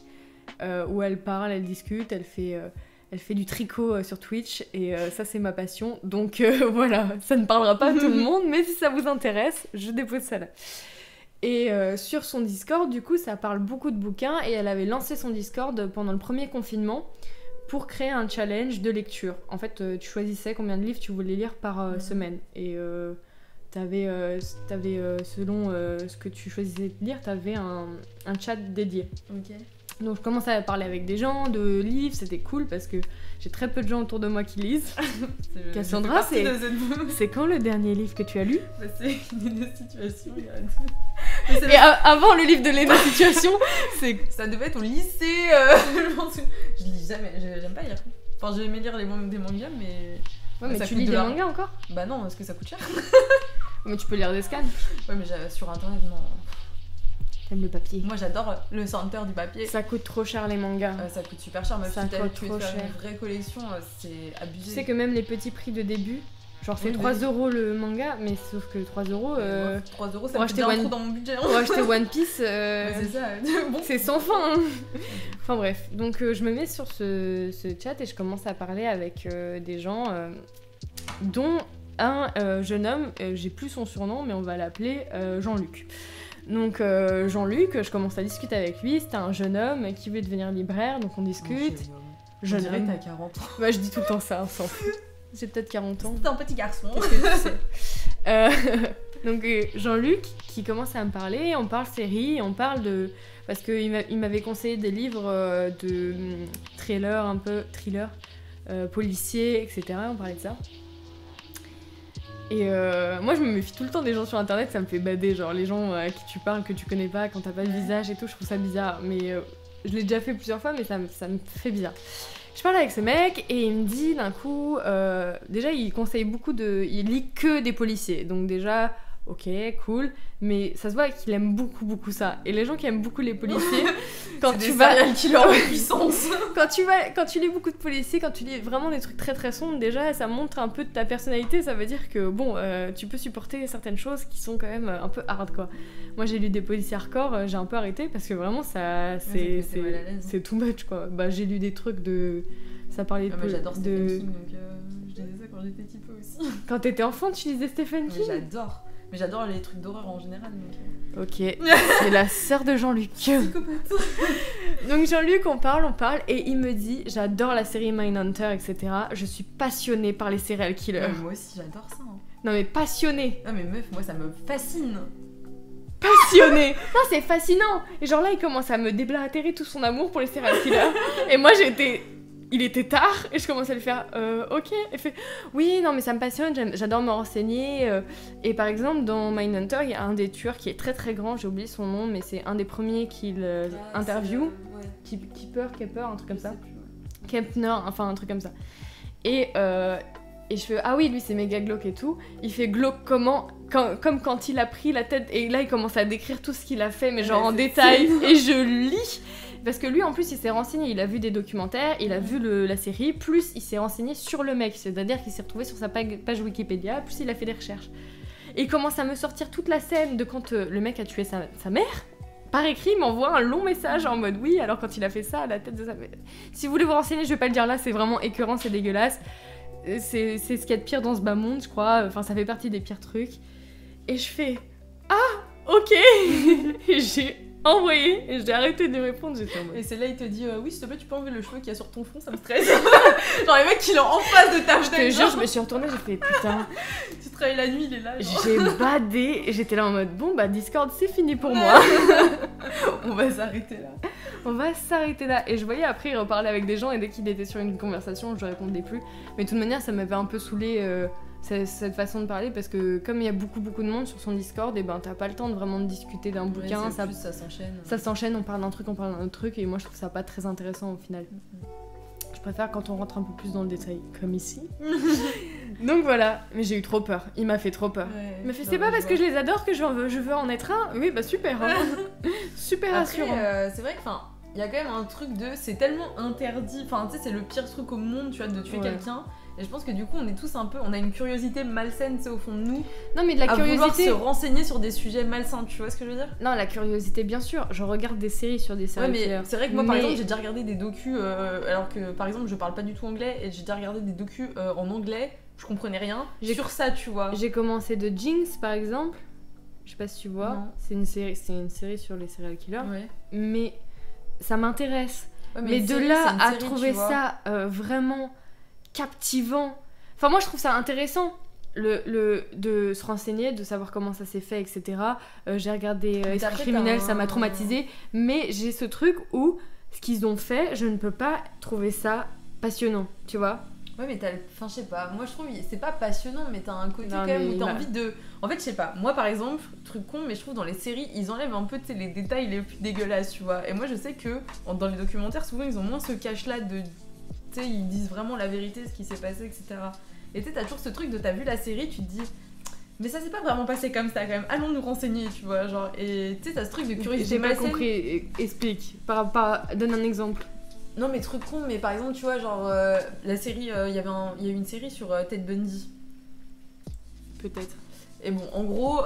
où elle parle, elle discute, elle fait du tricot sur Twitch et ça c'est ma passion. Donc voilà, ça ne parlera pas à tout le monde, mais si ça vous intéresse, je dépose ça là. Et sur son Discord, du coup, ça parle beaucoup de bouquins et elle avait lancé son Discord pendant le premier confinement pour créer un challenge de lecture. En fait, tu choisissais combien de livres tu voulais lire par semaine. Et t'avais, selon ce que tu choisissais de lire, t'avais un chat dédié. Ok. Donc je commençais à parler avec des gens de livres, c'était cool parce que j'ai très peu de gens autour de moi qui lisent. Cassandra, c'est quand le dernier livre que tu as lu? Bah, c'est une situation, il y a Et avant le livre de Léna Situation, ça devait être au lycée. Je lis jamais, j'aime pas lire. Enfin, j'ai aimé lire des mangas, mais. Ouais, mais tu lis des mangas encore? Bah non, parce que ça coûte cher. Mais tu peux lire des scans. Ouais, mais sur internet, non. T'aimes le papier? Moi j'adore le senteur du papier. Ça coûte trop cher les mangas. Ça coûte super cher, mais ça coûte trop cher. Une vraie collection, c'est abusé. Tu sais que même les petits prix de début, genre c'est 3€ le manga, mais sauf que 3€. 3€, ça me fait trop dans mon budget. Pour acheter One Piece, c'est ça. Bon. C'est sans fin. Hein. Enfin bref, donc je me mets sur ce chat et je commence à parler avec des gens, dont un jeune homme, j'ai plus son surnom, mais on va l'appeler Jean-Luc. Donc Jean-Luc, je commence à discuter avec lui, c'était un jeune homme qui veut devenir libraire, donc on discute. Jeune homme. T'as 40 ans. Bah je dis tout le temps ça, on s'en fout. J'ai peut-être 40 ans. C'est un petit garçon. Qu'est-ce que tu sais Donc Jean-Luc qui commence à me parler, on parle série, on parle de... Parce qu'il m'avait conseillé des livres de thriller, policiers, etc. On parlait de ça. Et moi je me méfie tout le temps des gens sur internet, ça me fait bader, genre les gens à qui tu parles que tu connais pas, quand t'as pas le visage et tout, je trouve ça bizarre. Mais je l'ai déjà fait plusieurs fois, mais ça me fait bizarre. Je parle avec ce mec et il me dit d'un coup, déjà il conseille il lit que des policiers, donc déjà ok, cool, mais ça se voit qu'il aime beaucoup ça. Et les gens qui aiment beaucoup les policiers, quand tu vas puissance. quand tu lis beaucoup de policiers, quand tu lis vraiment des trucs très très sombres, déjà ça montre un peu de ta personnalité, ça veut dire que bon, tu peux supporter certaines choses qui sont quand même un peu hard quoi. Moi j'ai lu des policiers hardcore, j'ai un peu arrêté parce que vraiment ça c'est too much quoi. Bah j'ai lu des trucs de ça parlait de j'adore Stephen King, donc je disais ça quand j'étais petit peu aussi. Quand t'étais enfant, tu lisais Stephen King? J'adore. Mais j'adore les trucs d'horreur en général. Donc... Ok, c'est la sœur de Jean-Luc. Psychopathe. Donc Jean-Luc, on parle, et il me dit, j'adore la série Mindhunter, etc. Je suis passionnée par les serial killers. Ouais, moi aussi, j'adore ça. Hein. Non mais passionnée. Non mais meuf, moi ça me fascine. Passionnée. Non, c'est fascinant. Et genre là, il commence à me déblatérer tout son amour pour les serial killers. Et moi, il était tard et je commence à lui faire ok. Elle fait oui, non mais ça me passionne, j'adore me renseigner. Et par exemple, dans Mindhunter, il y a un des tueurs qui est très très grand, j'ai oublié son nom, mais c'est un des premiers qu'il interview. Kepper, un truc comme ça. Kempner, enfin un truc comme ça. Et je fais ah oui, lui c'est méga glauque et tout. Il fait glauque comment comme quand il a pris la tête et là il commence à décrire tout ce qu'il a fait, mais genre en détail. Et je lis. Parce que lui, en plus, il s'est renseigné, il a vu des documentaires, il a vu la série, plus il s'est renseigné sur le mec, c'est-à-dire qu'il s'est retrouvé sur sa page Wikipédia, plus il a fait des recherches. Et il commence à me sortir toute la scène de quand le mec a tué sa mère. Par écrit, il m'envoie un long message en mode oui, alors quand il a fait ça à la tête de sa mère. Si vous voulez vous renseigner, je vais pas le dire là, c'est vraiment écœurant, c'est dégueulasse. C'est ce qu'il y a de pire dans ce bas monde, je crois, enfin ça fait partie des pires trucs. Et je fais ah, ok. Et j'ai envoyé et j'ai arrêté de lui répondre, j'étais en mode... Et c'est là il te dit oui s'il te plaît tu peux enlever le cheveu qu'il y a sur ton front, ça me stresse. Genre les mecs qui l'ont en face de ta fenêtre. Je te jure, je me suis retournée, j'ai fait putain. Tu travailles la nuit, il est là. Genre. J'ai badé et j'étais là en mode bon bah Discord c'est fini pour moi. On va s'arrêter là. On va s'arrêter là. Et je voyais après il reparlait avec des gens et dès qu'il était sur une conversation je répondais plus. Mais de toute manière ça m'avait un peu saoulé cette façon de parler parce que comme il y a beaucoup de monde sur son Discord, et ben t'as pas le temps de vraiment discuter d'un bouquin, ça s'enchaîne. Ça s'enchaîne, on parle d'un truc, on parle d'un autre truc et moi je trouve ça pas très intéressant au final. Je préfère quand on rentre un peu plus dans le détail, comme ici. Donc voilà, mais j'ai eu trop peur, il m'a fait trop peur. Ouais, il m'a fait c'est pas parce que je les adore que je veux en être un. Oui bah super, hein. Super Après, rassurant. C'est vrai que il y a quand même un truc de. C'est tellement interdit. Enfin, tu sais, c'est le pire truc au monde, tu vois, de tuer quelqu'un. Et je pense que du coup, on est tous un peu. On a une curiosité malsaine, tu sais, au fond de nous. Non, mais de la à curiosité. Vouloir se renseigner sur des sujets malsains, tu vois ce que je veux dire? Non, la curiosité, bien sûr. Je regarde des séries sur des séries. Ouais, mais c'est vrai que moi, par exemple, j'ai déjà regardé des docus. Alors que, par exemple, je parle pas du tout anglais. Et j'ai déjà regardé des docus en anglais. Je comprenais rien. Sur ça, tu vois. J'ai commencé de Jinx, par exemple. Je sais pas si tu vois. Non. C'est une série sur les serial killers. Ouais. Mais ça m'intéresse. Ouais, mais de série, là à série, trouver ça vraiment captivant. Enfin, moi, je trouve ça intéressant de se renseigner, de savoir comment ça s'est fait, etc. J'ai regardé Esprit criminel, ça m'a traumatisée. Mais j'ai ce truc où ce qu'ils ont fait, je ne peux pas trouver ça passionnant, tu vois. Ouais, mais enfin, je sais pas, moi je trouve c'est pas passionnant, mais t'as un côté quand même où t'as envie de. En fait, je sais pas, moi par exemple, truc con, mais je trouve dans les séries, ils enlèvent un peu les détails les plus dégueulasses, tu vois. Et moi je sais que dans les documentaires, souvent ils ont moins ce cache-là de. Tu sais, ils disent vraiment la vérité, ce qui s'est passé, etc. Et tu sais, t'as toujours ce truc de t'as vu la série, tu te dis. Mais ça s'est pas vraiment passé comme ça quand même, allons nous renseigner, tu vois. Genre, et tu sais, t'as ce truc de curiosité. J'ai pas compris, explique. Donne un exemple. Non mais truc con, mais par exemple tu vois genre la série, il y a eu une série sur Ted Bundy. Peut-être. Et bon en gros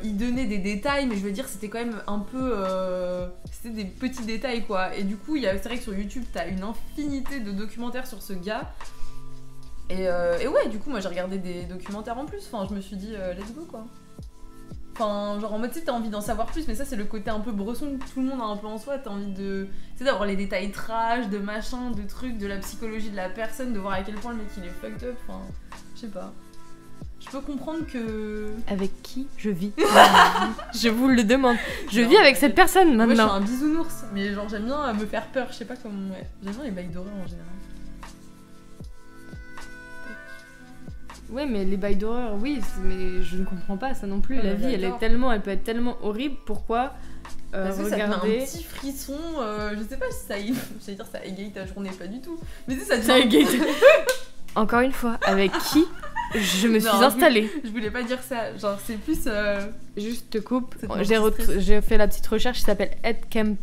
il donnait des détails mais je veux dire c'était quand même un peu c'était des petits détails quoi. Et du coup c'est vrai que sur YouTube t'as une infinité de documentaires sur ce gars. Et ouais du coup moi j'ai regardé des documentaires en plus, enfin je me suis dit let's go quoi. Enfin, genre en mode, tu sais, t'as envie d'en savoir plus, mais ça, c'est le côté un peu bresson que tout le monde a un peu en soi. T'as envie de. Tu sais, d'avoir les détails trash, de machin, de trucs, de la psychologie de la personne, de voir à quel point le mec il est fucked up. Enfin, je sais pas. Je peux comprendre que. Avec qui je vis? Je vous le demande. Je vis avec cette personne maintenant. Moi, je suis un bisounours, mais genre, j'aime bien me faire peur. Je sais pas comment. Ouais. J'aime bien les bails d'horreur en général. Ouais, mais les bails d'horreur, oui, mais je ne comprends pas ça non plus. La vie, elle peut être tellement horrible. Pourquoi parce que regarder... ça te met un petit frisson. Je sais pas si ça, j'allais dire ça égaye ta journée, pas du tout. Mais tu sais, ça égaye. Encore une fois, avec qui je me suis installée. Je voulais pas dire ça. Genre, c'est plus. Juste te coupe. J'ai fait la petite recherche. Il s'appelle Ed Kemper.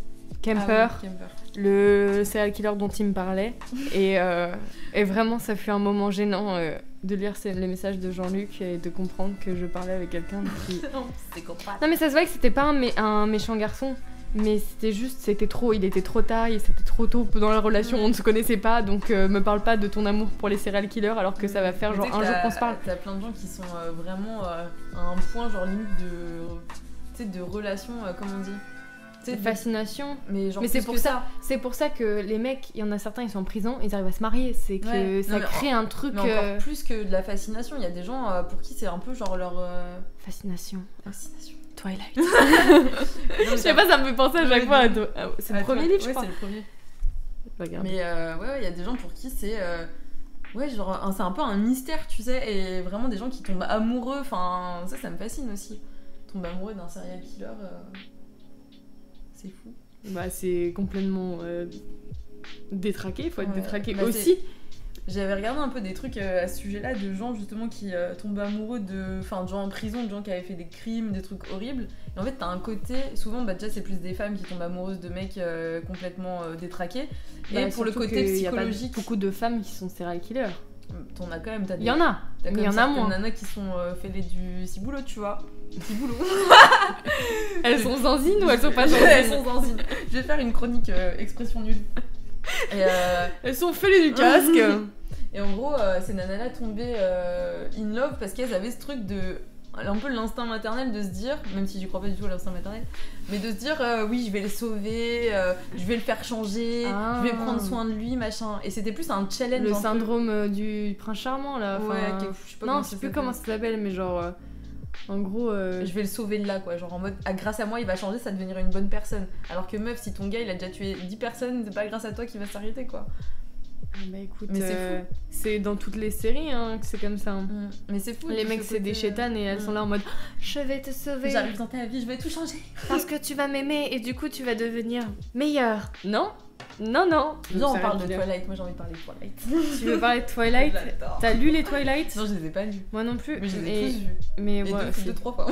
Ah oui, Kemper. Le serial killer dont il me parlait. Et vraiment, ça fut un moment gênant de lire les messages de Jean-Luc et de comprendre que je parlais avec quelqu'un qui... Non, mais ça se voit que c'était pas un méchant garçon. Mais c'était trop, il était trop tard, c'était trop tôt dans la relation, on ne se connaissait pas, donc me parle pas de ton amour pour les serial killers alors que ça va faire genre un jour qu'on se parle. T'as plein de gens qui sont vraiment à un point genre limite de relation, comment on dit, de fascination. Mais c'est pour ça que les mecs, il y en a certains, ils sont en prison, ils arrivent à se marier, c'est que ça crée un truc... Mais encore plus que de la fascination, il y a des gens pour qui c'est un peu genre leur... Fascination. Twilight. Je sais pas, ça me fait penser à chaque fois. C'est le premier livre, je crois. Ouais, c'est le premier. Regarde. Mais ouais, il y a des gens pour qui c'est. Ouais, genre, c'est un peu un mystère, tu sais. Et vraiment des gens qui tombent amoureux. Enfin, ça me fascine aussi. Tomber amoureux d'un serial killer. C'est fou. Bah, c'est complètement détraqué. Il faut être détraqué aussi. J'avais regardé un peu des trucs à ce sujet-là de gens justement qui tombent amoureux de gens en prison, de gens qui avaient fait des crimes, des trucs horribles. Et en fait, t'as un côté, souvent, déjà, c'est plus des femmes qui tombent amoureuses de mecs complètement détraqués. Et pour le côté psychologique. Il y a pas beaucoup de femmes qui sont serial killers. T'en as quand même. Il y en a, mais il y en a moins. Il y en a qui sont fait du ciboulot, tu vois. Ciboulot. Elles sont zanzines ou elles sont pas zanzines? Elles sont zanzines. Je vais faire une chronique expression nulle. Et elles sont fêlées du casque. Et en gros, ces nanas-là tombaient in love parce qu'elles avaient ce truc de... un peu l'instinct maternel de se dire, même si j'y crois pas du tout à l'instinct maternel, mais de se dire oui, je vais le sauver, je vais le faire changer, je vais prendre soin de lui, machin. Et c'était plus un challenge. Le syndrome du prince charmant là. Ouais, je sais pas non, je sais plus comment ça s'appelle, mais genre... en gros... je vais le sauver de là, quoi. Genre en mode, grâce à moi, il va changer, ça va devenir une bonne personne. Alors que meuf, si ton gars, il a déjà tué 10 personnes, c'est pas grâce à toi qu'il va s'arrêter, quoi. Bah écoute, mais c'est fou. C'est dans toutes les séries hein, que c'est comme ça. Mais c'est fou. Les mecs, c'est des chétanes et elles sont là en mode je vais te sauver. J'arrive dans ta vie, je vais tout changer. Parce que tu vas m'aimer et du coup tu vas devenir meilleure. Non, Non. Viens, on Ça parle reste de bien. Twilight. Moi, j'ai envie de parler de Twilight. Tu veux parler de Twilight? J'adore. T'as lu les Twilight? Non, je les ai pas lus. Moi non plus. Mais je les ai tous vus. Mais Et ouais, deux, trois fois.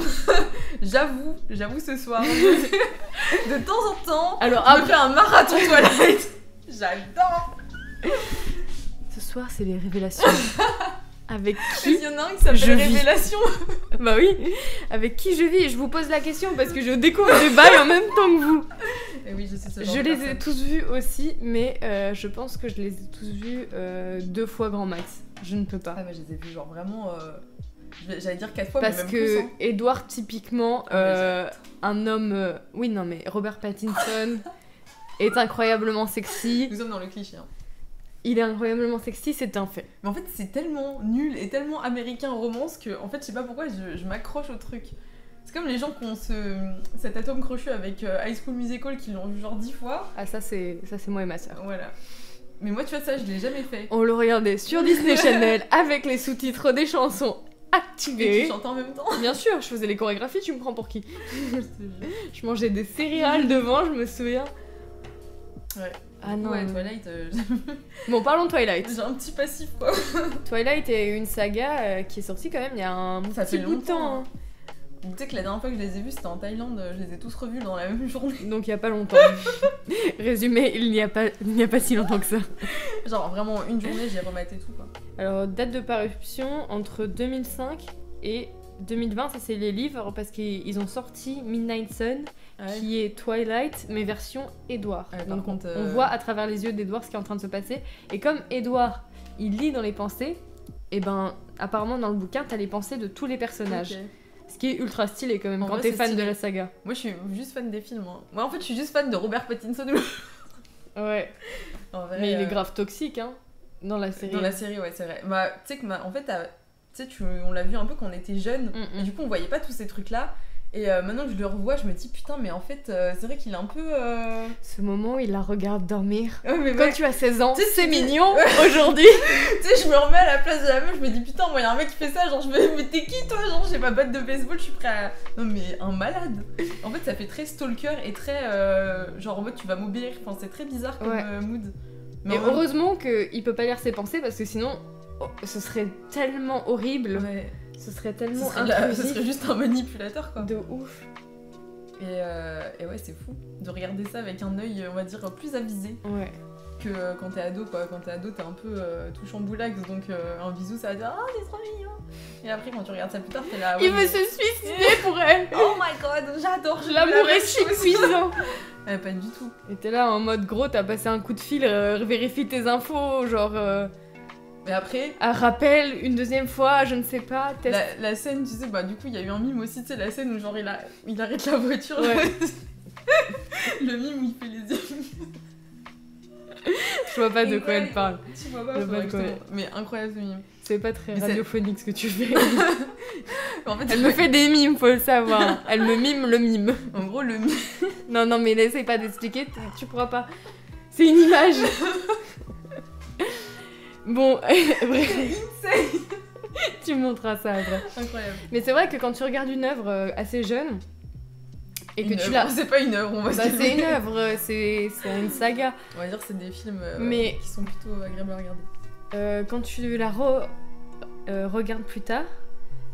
J'avoue ce soir. De temps en temps, Alors je me fais un marathon Twilight. J'adore. ce soir, c'est les révélations. Avec Il qui? y en a un qui s'appelle Je vis. Révélation. Bah oui. Avec qui je vis? Je vous pose la question parce que je découvre des bails en même temps que vous. Et oui, je sais ce genre Je de les ai personne. tous vus aussi, mais je pense que je les ai tous vus 2 fois grand max. Je ne peux pas. Ah bah je les ai vus genre vraiment... J'allais dire 4 fois, Parce mais même que plus. Hein. Edward, typiquement, Ah, un homme... Oui, non, mais Robert Pattinson est incroyablement sexy. Nous sommes dans le cliché. Hein. Il est incroyablement sexy, c'est un fait. Mais en fait, c'est tellement nul et tellement américain romance que, en fait, je sais pas pourquoi, je m'accroche au truc. C'est comme les gens qui ont cet atome crochu avec High School Musical qui l'ont vu genre 10 fois. Ah, ça c'est moi et ma sœur. Voilà. Mais moi, tu vois, ça, je l'ai jamais fait. On le regardait sur Disney Channel avec les sous-titres des chansons Et activés. tu chantes en même temps. Bien sûr, je faisais les chorégraphies, tu me prends pour qui? Je te jure. Je mangeais des céréales devant, je me souviens. Ouais. Ah non. Ouais, Twilight, Bon, parlons de Twilight. j'ai un petit passif quoi. Twilight est une saga qui est sortie quand même il y a un Ça petit fait bout de temps. longtemps, hein. Tu sais que la dernière fois que je les ai vus, c'était en Thaïlande, je les ai tous revus dans la même journée. Donc il y a pas longtemps. Résumé, il n'y a pas si longtemps que ça. Genre vraiment une journée, j'ai rematé tout quoi. Alors date de parution entre 2005 et 2020, ça c'est les livres parce qu'ils ont sorti Midnight Sun qui est Twilight mais version Edward. Ouais, par Donc contre, on voit à travers les yeux d'Edward ce qui est en train de se passer et comme Edward, il lit dans les pensées, et ben apparemment dans le bouquin, t'as les pensées de tous les personnages. Ok. Ce qui est ultra stylé quand même En quand vrai, t'es c'est fan stylé. de la saga. Moi je suis juste fan des films. Hein. Moi en fait je suis juste fan de Robert Pattinson. Ouais. En vrai, Mais il est grave toxique hein dans la série. Dans la série, ouais, c'est vrai. Bah, tu sais que en fait, on l'a vu un peu quand on était jeunes. Et du coup, on voyait pas tous ces trucs-là. Et maintenant que je le revois, je me dis putain, mais en fait, c'est vrai qu'il est un peu. Ce moment où il la regarde dormir. Ouais, mais Quand ouais. tu as 16 ans, Tu sais, c'est tu dis- mignon aujourd'hui. Tu sais, je me remets à la place de la meuf, je me dis putain, moi, y a un mec qui fait ça, genre, je me mais t'es qui toi? Genre, j'ai ma batte de baseball, je suis prêt à. Non, mais un malade. En fait, ça fait très stalker et très. Genre, en mode, tu vas m'obéir. Enfin, c'est très bizarre comme Ouais. mood. Mais en même- heureusement qu'il peut pas lire ses pensées parce que sinon, ce serait tellement horrible. Ouais. Ce serait Ce tellement serait, ce intrusif. serait juste un manipulateur, quoi. De ouf. Et ouais, c'est fou de regarder ça avec un œil, on va dire, plus avisé Ouais. que quand t'es ado, quoi. Quand t'es ado, t'es un peu tout chamboulax, donc un bisou, ça va dire ah, c'est trop mignon. Et après, quand tu regardes ça plus tard, t'es là. Il ouais, veut mais- se suicider pour elle. Oh my god, j'adore. je veux L'amour la même est si chose. puissant. Pas du tout. Et t'es là en mode gros, t'as passé un coup de fil, vérifie tes infos, genre Mais après, un rappel une deuxième fois, je ne sais pas, test. la scène, tu sais, bah du coup, il y a eu un mime aussi, tu sais, la scène où genre il arrête la voiture. Ouais. Le mime où il fait les yeux. Je vois pas de quoi elle parle. Tu vois pas, Je vois faudrait pas de quoi justement- Mais incroyable ce mime. C'est pas très Mais c'est- radiophonique ce que tu fais. En fait, Elle me fait des mimes, faut le savoir. Elle me mime le mime. En gros, le mime. Non, non, mais n'essaye pas d'expliquer, tu pourras pas. C'est une image. Bon, bref, C'est tu me montreras ça après. incroyable. Mais c'est vrai que quand tu regardes une œuvre assez jeune et que Une tu œuvre. la. C'est pas une œuvre, on va se Bah, calmer. c'est une œuvre, c'est une saga. On va dire que c'est des films Mais- qui sont plutôt agréables à regarder. Quand tu la regardes plus tard,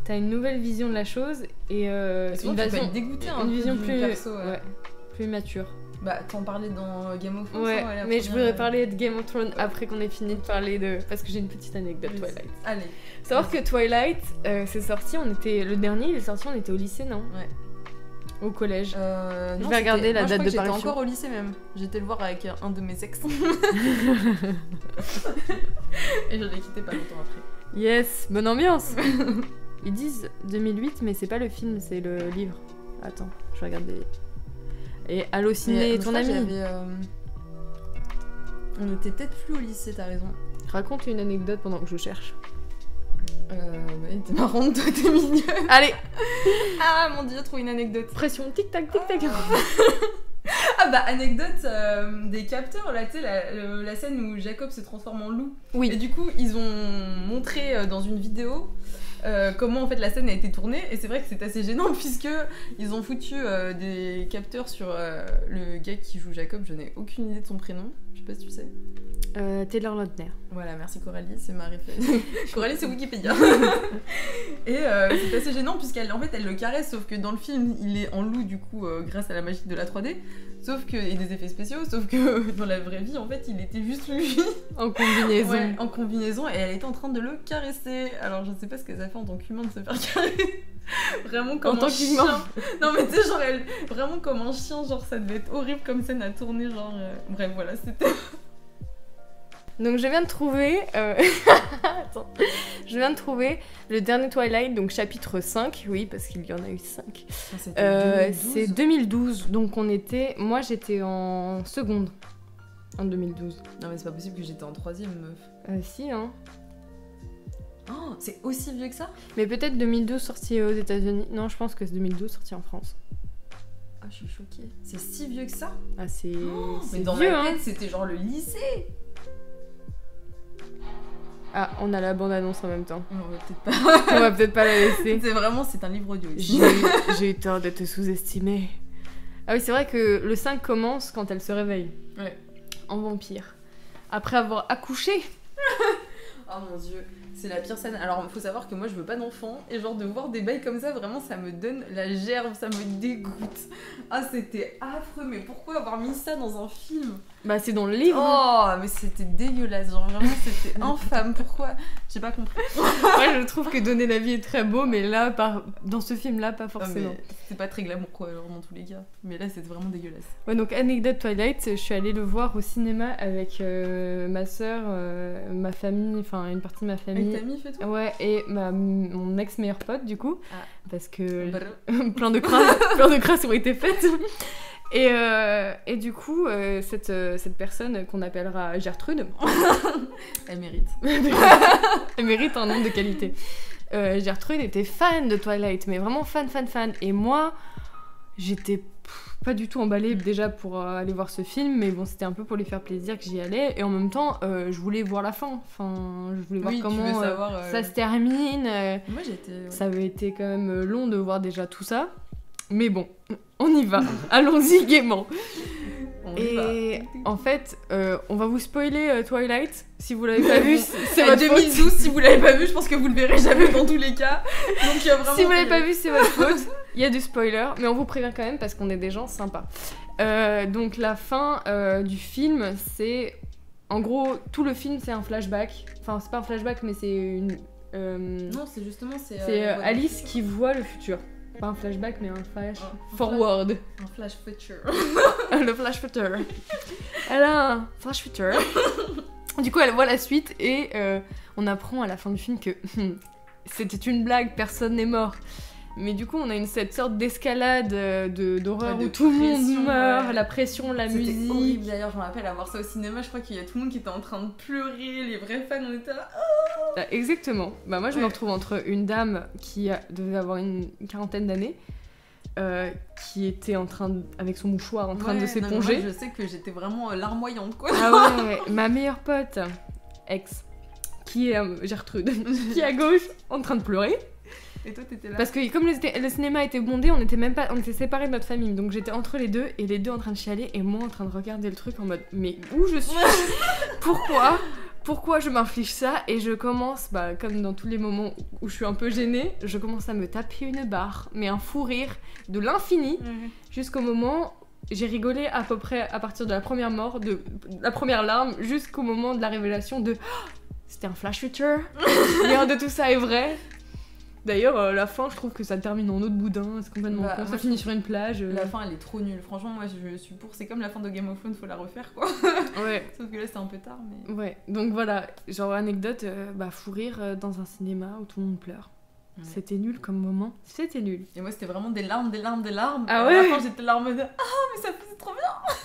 t'as une nouvelle vision de la chose et Souvent, une tu peux vision, être dégoûté un une peu vision du plus, perso. ouais, plus mature. Bah, t'en parlais dans Game of Thrones. Ouais, hein, la mais je première, voudrais parler de Game of Thrones après qu'on ait fini de parler de. Parce que j'ai une petite anecdote Oui. Twilight. Allez. Faut savoir que Twilight, c'est sorti, le dernier, il est sorti, on était au lycée, non? Ouais. Au collège. Je vais regarder la date de J'étais parution. encore au lycée même. J'étais le voir avec un de mes ex. Et je l'ai quitté pas longtemps après. Yes, bonne ambiance. Ils disent 2008, mais c'est pas le film, c'est le livre. Attends, je vais regarder. Et Allociné, Mais ton je crois ami. que on était peut-être plus au lycée, t'as raison. Raconte une anecdote pendant que je cherche. Ouais, t'es marrante, toi, t'es mignonne. Allez, Ah mon dieu, trouve une anecdote. pression, tic tac, tic tac. Ah bah, anecdote des capteurs, là, tu sais, la scène où Jacob se transforme en loup. Et Oui. du coup, ils ont montré dans une vidéo comment en fait la scène a été tournée. Et c'est vrai que c'est assez gênant puisque ils ont foutu des capteurs sur le gars qui joue Jacob. Je n'ai aucune idée de son prénom. Je sais pas si tu sais. Taylor Lautner. Voilà, merci Coralie, c'est ma référence. Coralie, c'est Wikipédia. Et c'est assez gênant puisqu'elle en fait, elle le caresse, sauf que dans le film, il est en loup du coup grâce à la magie de la 3D. Sauf que, et des effets spéciaux, sauf que dans la vraie vie, en fait, il était juste lui. En combinaison. Ouais, en combinaison, et elle était en train de le caresser. Alors, je sais pas ce que ça fait en tant qu'humain de se faire caresser. Vraiment comme un chien. Non, mais tu sais, genre, vraiment comme un chien, genre, ça devait être horrible comme scène à tourner, genre. Bref, voilà, c'était. Donc je viens de trouver Attends. Je viens de trouver le dernier Twilight, donc chapitre 5, oui, parce qu'il y en a eu 5. C'est 2012, donc moi j'étais en seconde en 2012. Non mais c'est pas possible que j'étais en 3ème, meuf. Si, hein. Oh, c'est aussi vieux que ça? Mais peut-être 2012 sorti aux États-Unis. Non, je pense que c'est 2012 sorti en France. Ah, je suis choquée. C'est si vieux que ça? Ah, c'est mais dans vieux, ma tête, hein. c'était genre le lycée. Ah, on a la bande-annonce en même temps. On va peut-être pas la laisser. C'est un livre audio ici. J'ai eu tort de te sous-estimer. Ah oui, c'est vrai que le 5 commence quand elle se réveille. Ouais. En vampire. Après avoir accouché. Oh mon dieu, c'est la pire scène. Alors, il faut savoir que moi, je veux pas d'enfant. Et genre, de voir des bails comme ça, vraiment, ça me donne la gerbe, ça me dégoûte. Ah, c'était affreux. Mais pourquoi avoir mis ça dans un film? Bah, c'est dans le livre. Oh, mais c'était dégueulasse. Genre, vraiment, c'était infâme. Pourquoi? J'ai pas compris. Ouais, je trouve que donner la vie est très beau, mais là, dans ce film-là, pas forcément. C'est pas très glamour, quoi, genre, dans tous les cas. Mais là, c'était vraiment dégueulasse. Ouais, donc, anecdote Twilight, je suis allée le voir au cinéma avec ma soeur, ma famille, enfin, une partie de ma famille. Avec ta mif et tout? Ouais, et mon ex-meilleure pote, du coup. Ah. Parce que plein de crasses ont été faites. Et du coup, cette personne qu'on appellera Gertrude, elle mérite. Elle mérite un nom de qualité. Gertrude était fan de Twilight, mais vraiment fan. Et moi, j'étais pas du tout emballée déjà pour aller voir ce film, mais bon, c'était un peu pour lui faire plaisir que j'y allais. Et en même temps, je voulais voir la fin. Enfin, je voulais voir comment ça se termine. Moi, j'étais... Ouais. Ça avait été quand même long de voir déjà tout ça. Mais bon, on y va. Allons-y gaiement. Et en fait, on va vous spoiler Twilight. Si vous l'avez pas vu, c'est votre 2012, faute. Si vous l'avez pas vu, je pense que vous le verrez jamais dans tous les cas. Donc, vraiment si vous l'avez pas vu, c'est votre faute. Il y a du spoiler, mais on vous prévient quand même parce qu'on est des gens sympas. Donc la fin du film, c'est... En gros, tout le film, c'est un flashback. Enfin, c'est pas un flashback, mais c'est une... Non, c'est justement... C'est Alice qui voit le futur. Pas un flashback, mais un flash forward. Un flash future. Le flash future. Elle a un flash future. Du coup, elle voit la suite et on apprend à la fin du film que c'était une blague, personne n'est mort. Mais du coup, on a cette sorte d'escalade d'horreur où tout le monde meurt, la pression, la musique. C'était horrible d'ailleurs, je me rappelle avoir ça au cinéma, je crois qu'il y a tout le monde qui était en train de pleurer, les vrais fans, on était là. Oh exactement. Bah, moi, je me retrouve entre une dame qui devait avoir une quarantaine d'années, qui était avec son mouchoir en train de s'éponger. Je sais que j'étais vraiment larmoyante, quoi. Ah ouais, ma meilleure pote, ex, qui est Gertrude, qui est à gauche, en train de pleurer. Et toi, t'étais là. Parce que comme le cinéma était bondé, on était séparés de notre famille, donc j'étais entre les deux, et les deux en train de chialer, et moi en train de regarder le truc en mode mais où je suis? Pourquoi je m'inflige ça? Et je commence, comme dans tous les moments où je suis un peu gênée, je commence à me taper une barre, mais un fou rire de l'infini, jusqu'au moment... J'ai rigolé à peu près à partir de la première mort, de la première larme, jusqu'au moment de la révélation de c'était un flash future, rien de tout ça est vrai. D'ailleurs, la fin, je trouve que ça termine en autre boudin, c'est complètement con, ça finit sur une plage. La fin, elle est trop nulle. Franchement, moi, je suis pour. C'est comme la fin de Game of Thrones, faut la refaire, quoi. Ouais. Sauf que là, c'est un peu tard, mais... Ouais, donc voilà, genre anecdote, fou rire dans un cinéma où tout le monde pleure. Ouais. C'était nul comme moment, c'était nul. Et moi, c'était vraiment des larmes. Ah ouais. À la fin, j'étais là en mode « Ah, mais ça faisait trop bien !»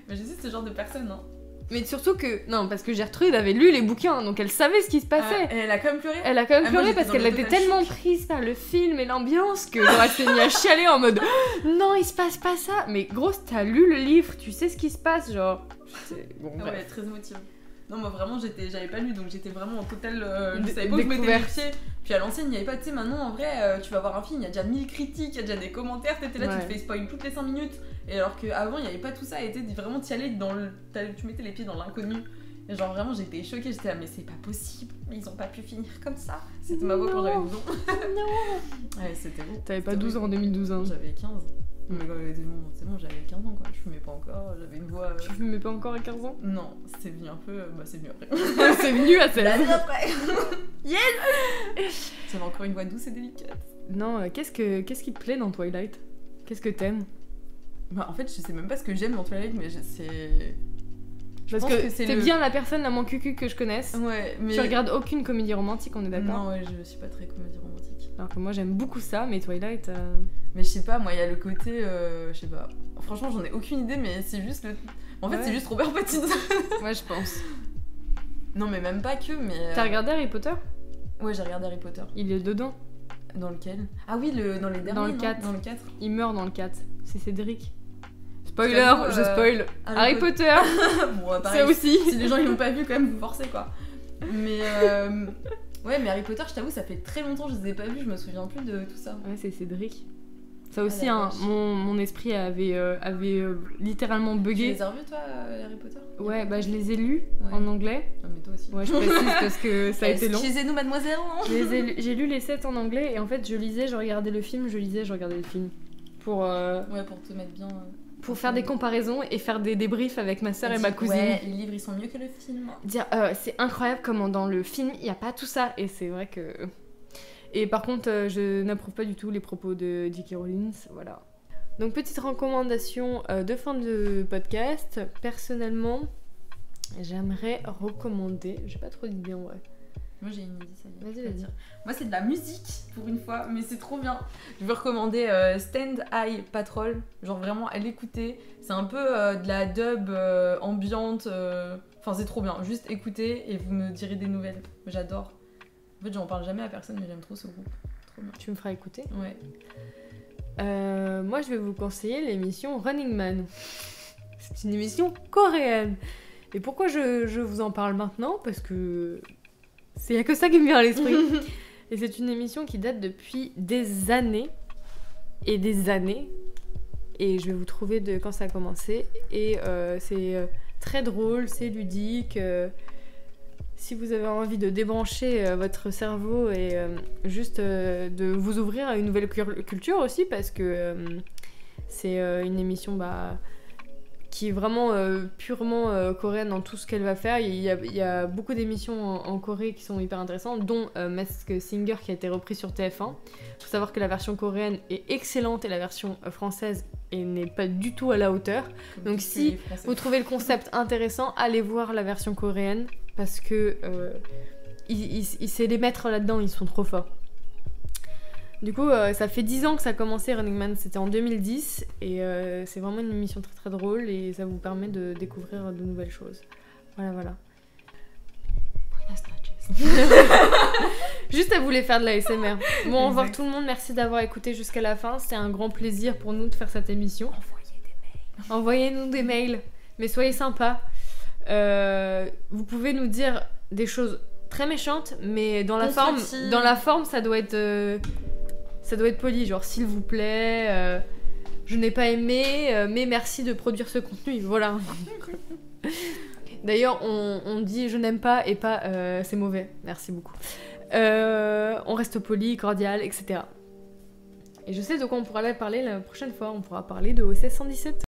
Mais je sais, c'est ce genre de personne, hein. Mais surtout que... Non, parce que Gertrude avait lu les bouquins, donc elle savait ce qui se passait. Et elle a quand même pleuré. Elle a quand même pleuré parce qu'elle était tellement prise par le film et l'ambiance que genre, elle s'est mise à chialer en mode « Non, il se passe pas ça !» Mais grosse, t'as lu le livre, tu sais ce qui se passe, genre... Bon, ouais, très émotive. Non, moi vraiment, j'avais pas lu, donc j'étais vraiment en total. Je savais pas où je mettais les découverte. pieds. Puis à l'ancienne, il n'y avait pas, tu sais, maintenant en vrai, tu vas voir un film, il y a déjà 1000 critiques, il y a déjà des commentaires, t'étais là, Ouais. tu te fais spoil toutes les 5 minutes. Et alors qu'avant, il n'y avait pas tout ça, et vraiment, t'y allais tu mettais les pieds dans l'inconnu. Et genre vraiment, j'étais choquée, j'étais là, mais c'est pas possible, ils ont pas pu finir comme ça. C'était ma voix quand j'avais 12 ans. Non. Ouais, c'était beau. T'avais pas 12 ans en 2012, hein. J'avais 15. Mais c'est bon, j'avais 15 ans quoi, je fumais pas encore, j'avais une voix. Tu fumais pas encore à 15 ans? Non, c'est venu un peu. Bah, c'est venu après. C'est venu à 16. L'année après. Yes. J'avais encore une voix douce et délicate. Non, qu'est-ce qui te plaît dans Twilight? Qu'est-ce que t'aimes? Bah, en fait, je sais même pas ce que j'aime dans Twilight, mais c'est. Parce pense que que c'est t'es le- bien la personne la moins cucu que je connaisse. Ouais, mais. Tu regardes aucune comédie romantique, on est d'accord? Non, ouais, je suis pas très comédie romantique. Alors que moi j'aime beaucoup ça, mais Twilight. Mais je sais pas, moi, il y a le côté. Je sais pas. Franchement, j'en ai aucune idée, mais c'est juste le. En fait, Ouais. c'est juste Robert Pattinson. Ouais, je pense. Non, mais même pas que, mais. T'as regardé Harry Potter? Ouais, j'ai regardé Harry Potter. Il est dedans. Dans lequel? Ah oui, dans les derniers. Dans le non 4. Dans le 4. Il meurt dans le 4. C'est Cédric. Spoiler, J'avoue, je spoil. Harry Potter, Bon, pareil, ça aussi. si les gens ils l'ont pas vu, quand même, vous forcez quoi. Mais ouais, mais Harry Potter, je t'avoue, ça fait très longtemps que je les ai pas vus, je me souviens plus de tout ça. Ouais, c'est Cédric. Ça aussi, la hein, vache. mon esprit avait littéralement Tu bugué. les as revus toi, Harry Potter? Ouais, bah je les ai lus Ouais. en anglais. Ah, mais toi aussi. Ouais, je précise parce que ça a été long. Excusez-nous, mademoiselle. Hein. J'ai lu les 7 en anglais et en fait je lisais, je regardais le film, je lisais, je regardais le film. Pour Ouais, pour te mettre bien. pour faire des comparaisons et faire des débriefs avec ma soeur et ma cousine. Ouais, les livres ils sont mieux que le film. Dire c'est incroyable comment dans le film il n'y a pas tout ça et c'est vrai que. Et par contre je n'approuve pas du tout les propos de J.K. Rowling, voilà. Donc petite recommandation de fin de podcast. Personnellement, j'aimerais recommander, j'ai pas trop d'idées en vrai. Moi j'ai une idée, ça y est. Vas-y, je peux vas-y. dire. Moi c'est de la musique pour une fois, mais c'est trop bien. Je veux recommander Stand Eye Patrol. Genre vraiment à l'écouter. C'est un peu de la dub ambiante. Enfin c'est trop bien. Juste écoutez et vous me direz des nouvelles. J'adore. En fait j'en parle jamais à personne mais j'aime trop ce groupe. Trop bien. Tu me feras écouter. Ouais. Moi, je vais vous conseiller l'émission Running Man. C'est une émission coréenne. Et pourquoi je vous en parle maintenant? Parce que il n'y a que ça qui me vient à l'esprit. Et c'est une émission qui date depuis des années et des années. Et je vais vous trouver de quand ça a commencé. Et c'est très drôle, c'est ludique. Si vous avez envie de débrancher votre cerveau et juste de vous ouvrir à une nouvelle culture aussi, parce que c'est une émission qui est vraiment purement coréenne dans tout ce qu'elle va faire. Il y a beaucoup d'émissions en Corée qui sont hyper intéressantes, dont Masked Singer qui a été repris sur TF1. Il faut savoir que la version coréenne est excellente et la version française n'est pas du tout à la hauteur. Comme Donc tous si les Français. vous trouvez le concept intéressant, allez voir la version coréenne parce que il sait les mettre là-dedans, ils sont trop forts. Du coup, ça fait 10 ans que ça a commencé, Running Man, c'était en 2010 et c'est vraiment une émission très très drôle et ça vous permet de découvrir de nouvelles choses. Voilà. Juste à vous les faire de la ASMR. Bon, au revoir Exact. tout le monde, merci d'avoir écouté jusqu'à la fin, c'était un grand plaisir pour nous de faire cette émission. Envoyez-nous des mails, mais soyez sympas. Vous pouvez nous dire des choses très méchantes, mais dans la forme, ça doit être poli, genre s'il vous plaît, je n'ai pas aimé, mais merci de produire ce contenu, voilà. D'ailleurs, on dit je n'aime pas et pas c'est mauvais, merci beaucoup. On reste poli, cordial, etc. Et je sais de quoi on pourra parler la prochaine fois, on pourra parler de OSS 117.